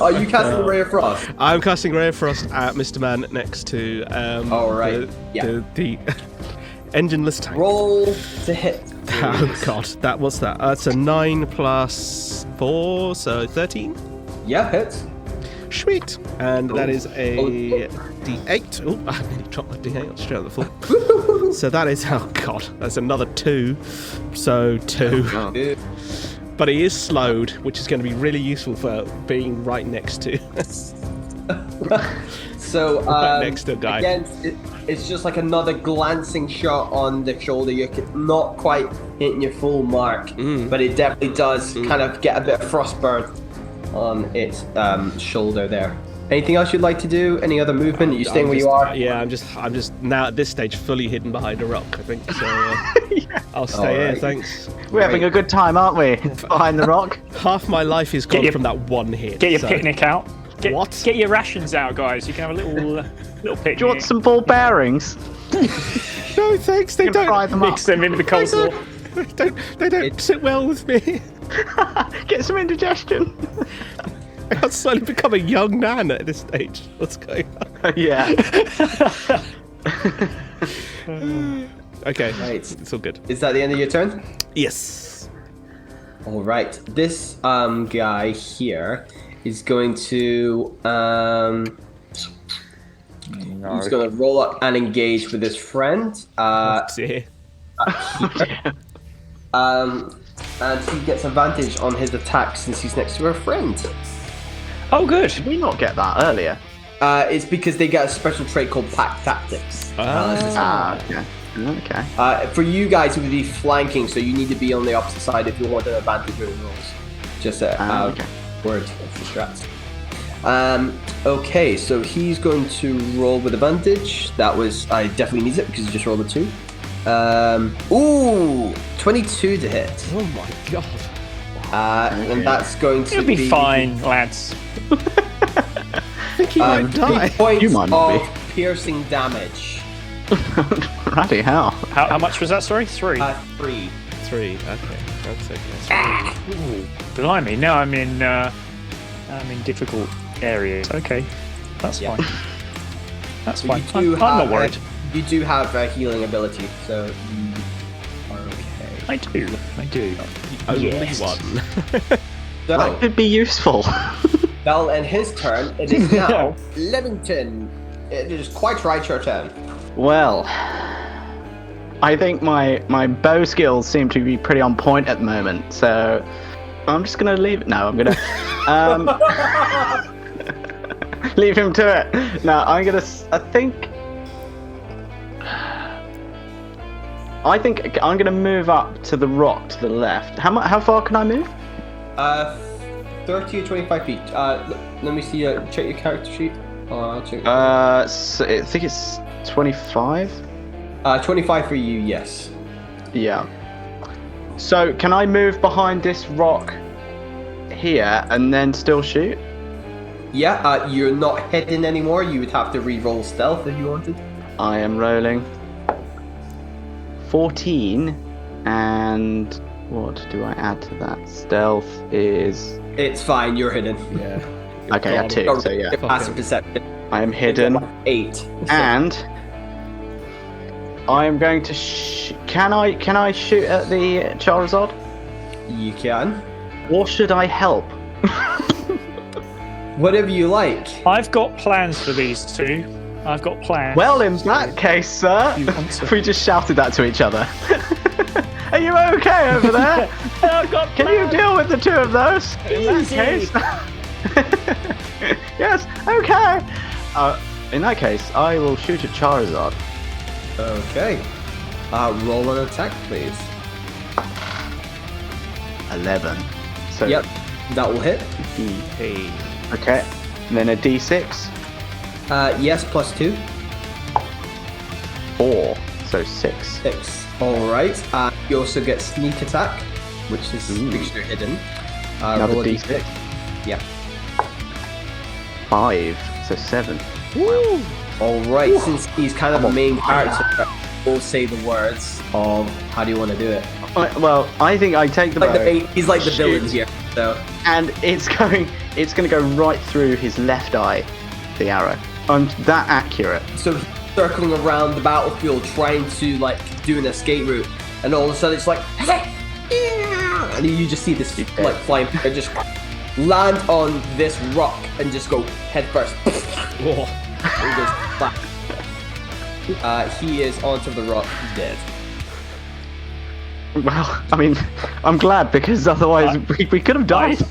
Are you casting Ray of Frost? I'm casting Ray of Frost at Mr. Man next to All right. the engineless tank. Roll to hit. Oh god, what's that? That's a 9 plus 4, so 13. Yeah, hits. Sweet. And that is a D8. Oh, I nearly dropped my D8 straight on the floor. So that is, oh god, that's another 2. So 2. But he is slowed, which is going to be really useful for being right next to. So Right next to a guy. Again, it's just like another glancing shot on the shoulder. You're not quite hitting your full mark, but it definitely does kind of get a bit of frostburn on its shoulder there. Anything else you'd like to do? Any other movement? Are you staying where you are? Yeah, I'm just now at this stage fully hidden behind a rock, I think. So I'll stay here, thanks. We're having a good time, aren't we? Behind the rock. Half my life is gone from that one hit. get your so- picnic out. What? Get your rations out, guys. You can have a little picnic. Do you want some ball bearings? No, thanks. They You can fry don't. them up. Mix them into the coleslaw. They don't sit well with me. Get some indigestion. I'm slowly becoming a young man at this stage. What's going on? Yeah. Okay, Right. it's all good. Is that the end of your turn? Yes. All right. This guy here is going to he's going to roll up and engage with his friend. Dear. And he gets advantage on his attack since he's next to a friend. Oh, good. Did we not get that earlier? It's because they get a special trait called Pack Tactics. Okay. Okay. For you guys, it would be flanking, so you need to be on the opposite side if you want an advantage with the rolls. Just a Okay. word of the strats. Okay, so he's going to roll with advantage. That was, I definitely needs it because he just rolled a 2. 22 to hit. Oh my god. And that's going to You'll be fine, lads. I think he might 3 die. points You might not of be. piercing damage. Bloody hell. How much was that? Sorry, 3. 3. 3. Okay. That's okay. Ooh, blimey! Now I'm in difficult areas. Okay, that's Yeah. fine. That's But fine. you do I'm not have worried. You do have a healing ability, so you are okay. I do. Only Yes. one. So, That could be useful. Bell and his turn. It is now Levington. It is quite right your turn. Well, I think my bow skills seem to be pretty on point at the moment, so I'm just gonna leave it. No, I'm gonna leave him to it. No, I think I'm gonna move up to the rock to the left. How far can I move? 30 or 25 feet. Let me see. Check your character sheet. I'll check. So I think it's 25. 25 for you. Yes. Yeah. So can I move behind this rock here and then still shoot? Yeah. You're not hidden anymore. You would have to re-roll stealth if you wanted. I am rolling 14, and what do I add to that? Stealth is It's fine. You're hidden. Yeah. okay. Yeah, 2. So yeah, Passive perception. I am hidden, 8. and I am going to. Can I shoot at the Charizard? You can. Or should I help? Whatever you like. I've got plans for these two. I've got plans. Well, in that case, sir, You want to- we just shouted that to each other. Are you okay over there? I've got Can you deal with the two of those? In that case. Yes. Okay. In that case, I will shoot at Charizard. Okay. Roll an attack, please. 11. So Yep, that will hit. D8. Okay. And then a D6. Yes, +2. 4. So 6. 6. Alright. You also get sneak attack, which is because you're hidden. Another roll a D6. Yeah. 5. So 7. Woo! Alright, since he's kind of the Come on. main character, we'll say the words of how do you want to do it. Well, I think I take the Like the bow, main, he's like the shoot, villain here, so. and it's going to go right through his left eye. The arrow. I'm that accurate. So he's circling around the battlefield trying to like do an escape route, and all of a sudden it's like, and you just see this like flying and just land on this rock and just go head first. Whoa. He goes flat. He is onto the rock, dead. Well, I mean, I'm glad because otherwise we could have died.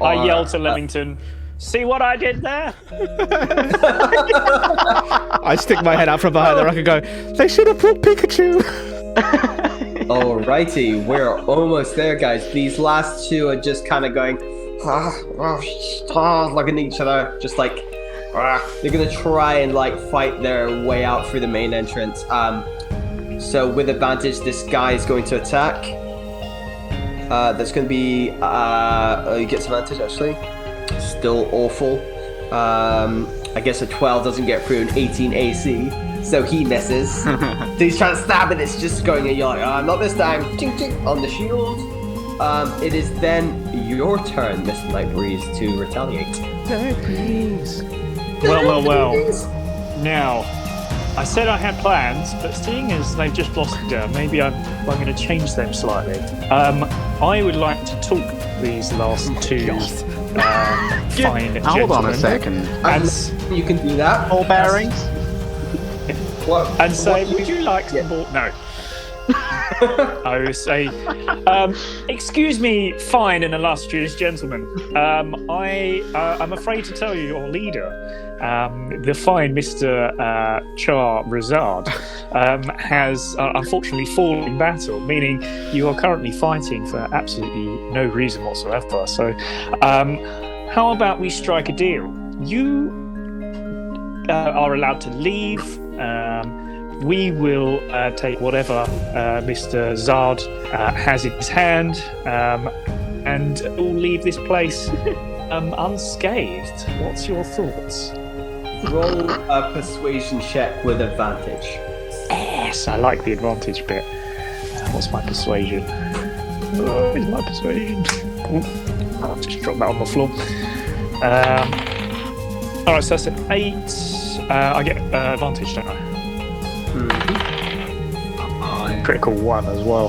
I yell to Leamington, see what I did there? I stick my head out from behind the rock and go, they should have put Pikachu. Alrighty, we're almost there, guys. These last two are just kind of going, looking at each other, just like, they're gonna try and like fight their way out through the main entrance. So with advantage, this guy is going to attack. That's going to be he gets advantage actually. Still awful. I guess a 12 doesn't get through an 18 AC, so he misses. So he's trying to stab it. It's just going, and you're like, not this time. Ching ching on the shield. It is then your turn, Mr. Nightbreeze, to retaliate. Please. Well. Now, I said I had plans, but seeing as they've just lost maybe I'm going to change them slightly. I would like to talk these last two fine gentlemen. Hold on a second. And, You can do that. Ball bearings. and say, would you like some more? No. I would say, excuse me, fine and illustrious gentlemen. I'm afraid to tell you, your leader, the fine Mr. Charizard, has unfortunately fallen in battle, meaning you are currently fighting for absolutely no reason whatsoever. So, how about we strike a deal? You are allowed to leave. We will take whatever Mr. Zard has in his hand, and we'll leave this place unscathed. What's your thoughts? Roll a persuasion check with advantage. Yes, I like the advantage bit. What's my persuasion? Where's my persuasion? I'll just drop that on the floor. Alright, so that's an 8. I get advantage, don't I? Critical 1 as well.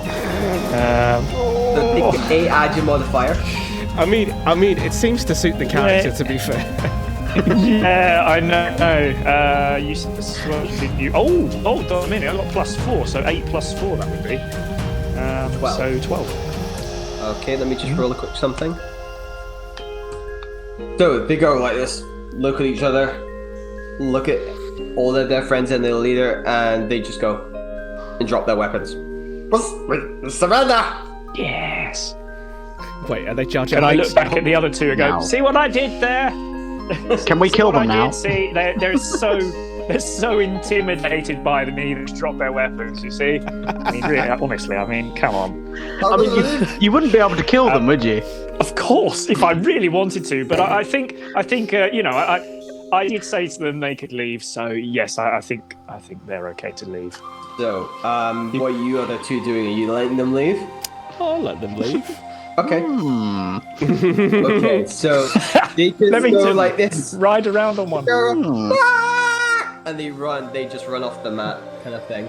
So take 8, add your modifier. I mean, it seems to suit the character, to be fair. Yeah, I know. You didn't you? Oh, hold on a minute. I got +4, so 8 + 4 that would be. 12. So 12. Okay, let me just roll a quick something. So they go like this, look at each other, look at all of their friends and their leader, and they just go and drop their weapons. Surrender! Yes. Wait, are they judging? And I look back at the other two and go, Now. see what I did there? Can we kill What them I now? did? See, they're so intimidated by the me that drop their weapons. You see, I mean, really, honestly, I mean, come on. I mean, you wouldn't be able to kill them, would you? Of course, if I really wanted to, but I think you know, I did say to them they could leave. So yes, I think they're okay to leave. So, what are you other two doing? Are you letting them leave? I'll let them leave. Okay. Okay, so they just go Leamington, like this. ride around on one. And they just run off the mat, kind of thing.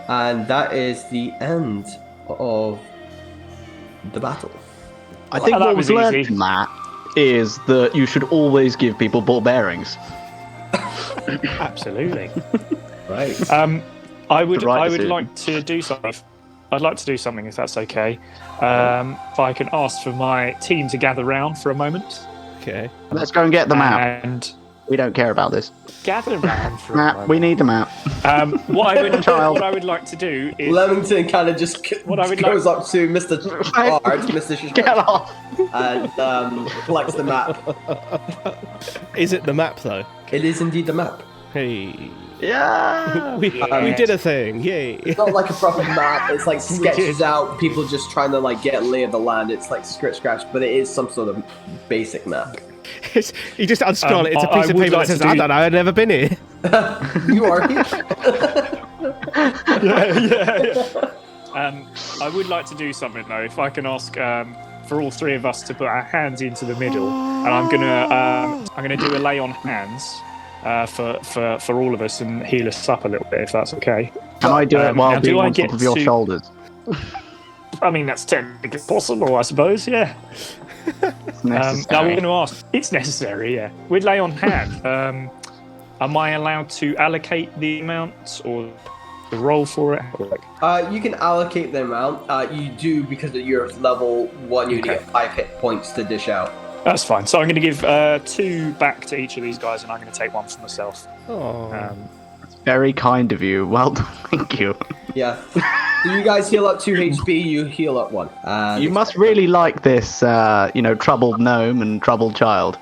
And that is the end of the battle. I think Well, that what was was learned easy. from that is that you should always give people ball bearings. Absolutely. Right. I would Right I would decision. like to do something. I'd like to do something if that's okay. If I can ask for my team to gather round for a moment Okay. Let's go and get the map. and We don't care about this. gather round for a Map. moment. We need the map. What Child. I would like to do is Leamington kind of just What I would goes up to Mr. Right. Shard, Mr. Shard, Get off. and collects the map. Is it the map though? It is indeed the map. Hey. Yeah. We did a thing. Yay. It's not like a proper map. It's like sketches did. out. People just trying to like get a lay of the land. It's like scratch, but it is some sort of basic map. You just unscroll it. It's a I piece of would paper like that to says, "I do- don't know. I've never been here." You are here. I would like to do something though. If I can ask for all three of us to put our hands into the middle, and I'm gonna do a lay on hands for all of us and heal us up a little bit, if that's okay. Can I do it Now, while do being I on top get of your to- shoulders? I mean, that's technically possible, I suppose. Yeah. It's Now we're necessary. going to ask. It's necessary. Yeah. We'd lay on hand. Am I allowed to allocate the amount or the roll for it? You can allocate the amount. You do because of your level 1. You Okay. get 5 hit points to dish out. That's fine. So I'm going to give 2 back to each of these guys, and I'm going to take 1 for myself. Oh. Very kind of you. Well done. Thank you. Yeah. So you guys heal up 2 HP. You heal up 1. And You must really like this, troubled gnome and troubled child.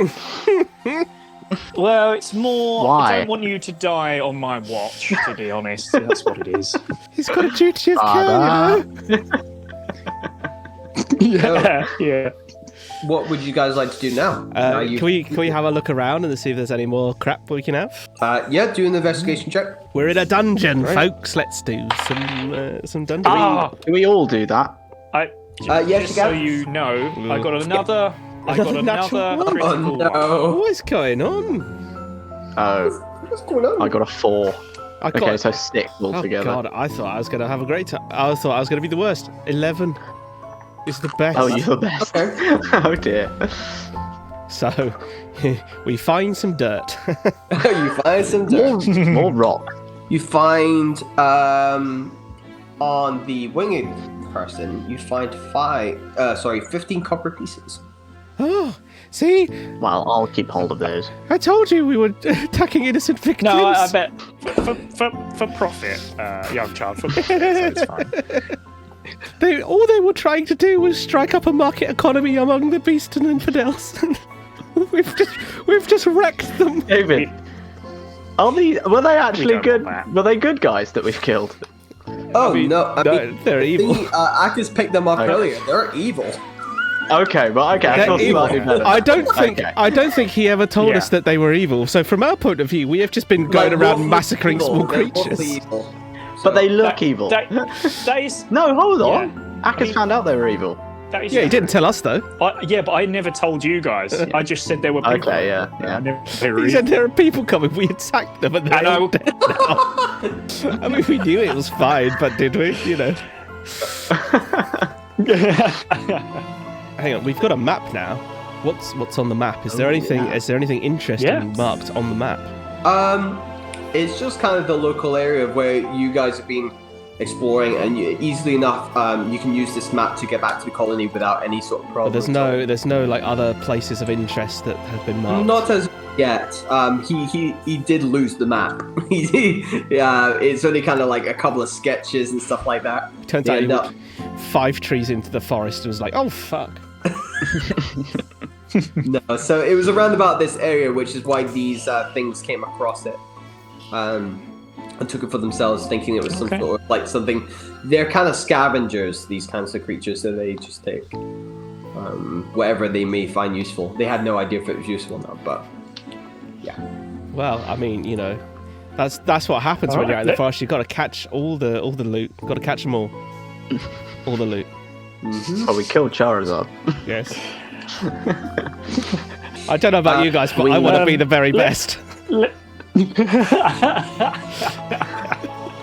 Well, it's more. Why? I don't want you to die on my watch, to be honest. That's what it is. He's got a duty of care, you know. Yeah. What would you guys like to do now? Now you- Can we have a look around and see if there's any more crap we can have? Yeah, do an investigation check. We're in a dungeon, folks. Let's do some dungeon. Ah, Can we all do that? Yes, just you so can. you know, I got another. I got Another natural another one. critical Oh one. no. What is going on? Oh, What's going on? I got a 4. I got, Okay, so 6 oh altogether. god, I thought I was gonna have a great time. I thought I was gonna be the worst. 11 is the best. Oh, you're the best. Okay. Oh dear. So we find some dirt. You find some dirt. More rock. You find on the winged person, you find 15 copper pieces. Oh, see, Well, I'll keep hold of those. I told you we were attacking innocent victims. No, I bet for profit, young child. For profit, so it's fine. All they were trying to do was strike up a market economy among the beast and infidels. we've just wrecked them. David, were they actually don't good? want that. Were they good guys that we've killed? Oh mean, no! I no, mean, they're evil. Akis picked them up Okay. earlier. They're evil. Okay, well, okay. I They're feel evil. slightly better. I don't think Okay. he ever told Yeah. us that they were evil. So from our point of view, we have just been going Like, around willfully massacring evil. small They're willfully creatures. evil. But they So- look evil. That is No, hold on. Yeah. Akers found out they were evil. that is. Yeah, he didn't tell us though. Yeah, but I never told you guys. I just said there were people. Okay, yeah, I yeah. never, they were He said there are people coming. We attacked them, and they're I all know. dead now. I mean, we knew it was fine, but did we? You know. Hang on, we've got a map now. What's on the map? Is there anything? yeah. Is there anything interesting Yeah. marked on the map? It's just kind of the local area where you guys have been exploring, and easily enough, you can use this map to get back to the colony without any sort of But problem. there's no like other places of interest that have been marked. Not as yet. He did lose the map. Yeah, it's only kind of like a couple of sketches and stuff like that. Turns They out he end up- walked 5 trees into the forest and was like, oh fuck. No, so it was around about this area, which is why these things came across it, and took it for themselves, thinking it was some Okay. sort of like something. They're kind of scavengers, these kinds of creatures, so they just take whatever they may find useful. They had no idea if it was useful or not, but yeah. Well, I mean, you know, that's what happens when Alright, you're out in the let- forest. You've got to catch all the loot. Got to catch them all. All the loot. Oh, we killed Charizard. Yes. I don't know about you guys, but I want to be the very best.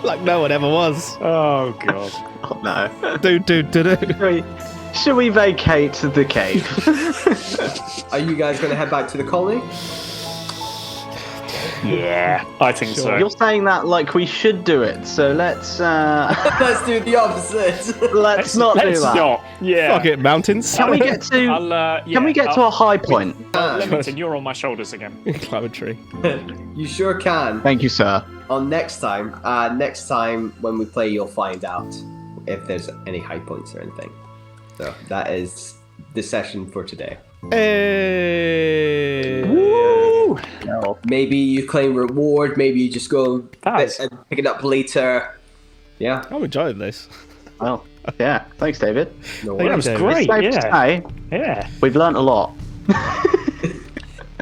Like no one ever was. Oh god. Oh, no. Do. Should we vacate the cave? Are you guys going to head back to the colony? Yeah, I think so. You're saying that like we should do it, so let's Let's do the opposite. let's not do Let's that. not. Yeah. Fuck it, mountains. Can we get to Can we get to a high point? Leamington, you're on my shoulders again. Climb a tree. You sure can. Thank you, sir. On next time when we play, you'll find out if there's any high points or anything. So that is the session for today. Hey. Woo! Maybe you claim reward. Maybe you just go and pick it up later. Yeah. I'm enjoying this. Well, yeah. Thanks, David. No That worries. was great. Safe to Yeah. say, Yeah. we've learnt a lot.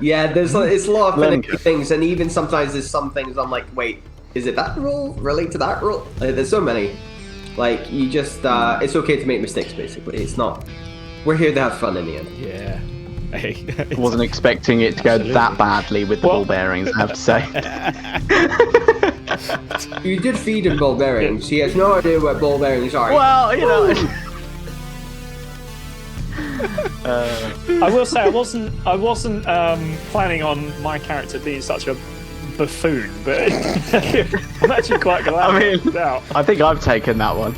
Yeah, it's a lot of Learning finicky things, and even sometimes there's some things I'm like, wait, is it that rule relate to that rule? There's so many. Like you just, it's okay to make mistakes. Basically, it's not. We're here to have fun in the end. Yeah. Hey. I wasn't expecting it to go that badly with the ball bearings, I have to say. You did feed him ball bearings. He has no idea what ball bearings are. Well, you know. I will say I wasn't planning on my character being such a buffoon, but I'm actually quite glad. I mean, it worked out. I think I've taken that one.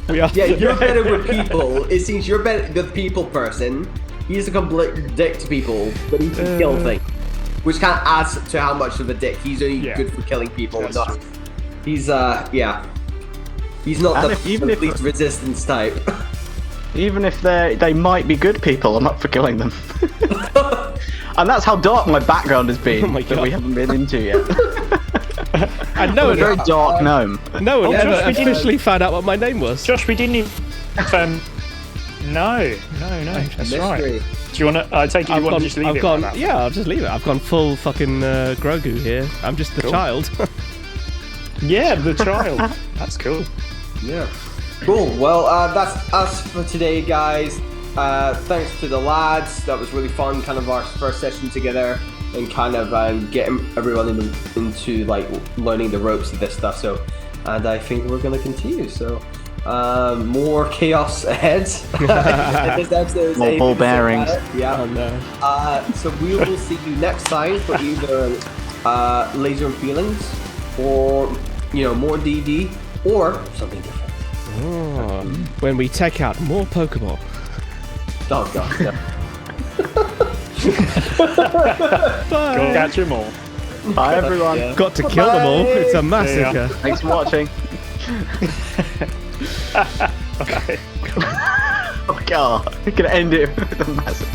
We are. Yeah, you're better with people. It seems you're better the people person. He's a complete dick to people, but he can kill things. Which kind of adds to how much of a dick. He's only good for killing people. That's Not, true. he's yeah. He's not And the even if- least resistance type. Even if they might be good people, I'm up for killing them. And that's how dark my background has been Oh my that God. we haven't been into yet. And no I'm a one, very dark gnome. no one ever Josh, we didn't- officially found out what my name was. Josh, we didn't even. No, that's right. Mystery. Do you want to? I take it you want to just leave I've it gone, like that? yeah, I'll just leave it. I've gone full fucking Grogu here. I'm just the child. Yeah, the child. That's cool. Yeah. Cool. Well, that's us for today, guys. Thanks to the lads. That was really fun. Kind of our first session together, and kind of getting everyone into like learning the ropes of this stuff. So, and I think we're gonna continue. So, more chaos ahead. This episode is More aiming ball to bearings. Yeah. Oh no. So we will see you next time for either Laser and Feelings, or more DD, or something different. Oh, when we take out more Pokemon. Oh god. Yeah. Go catch them all. Bye, everyone. Yeah. Got to kill them all. It's a massacre. Thanks for watching. Okay. Oh, God. We're going to end it with a massive.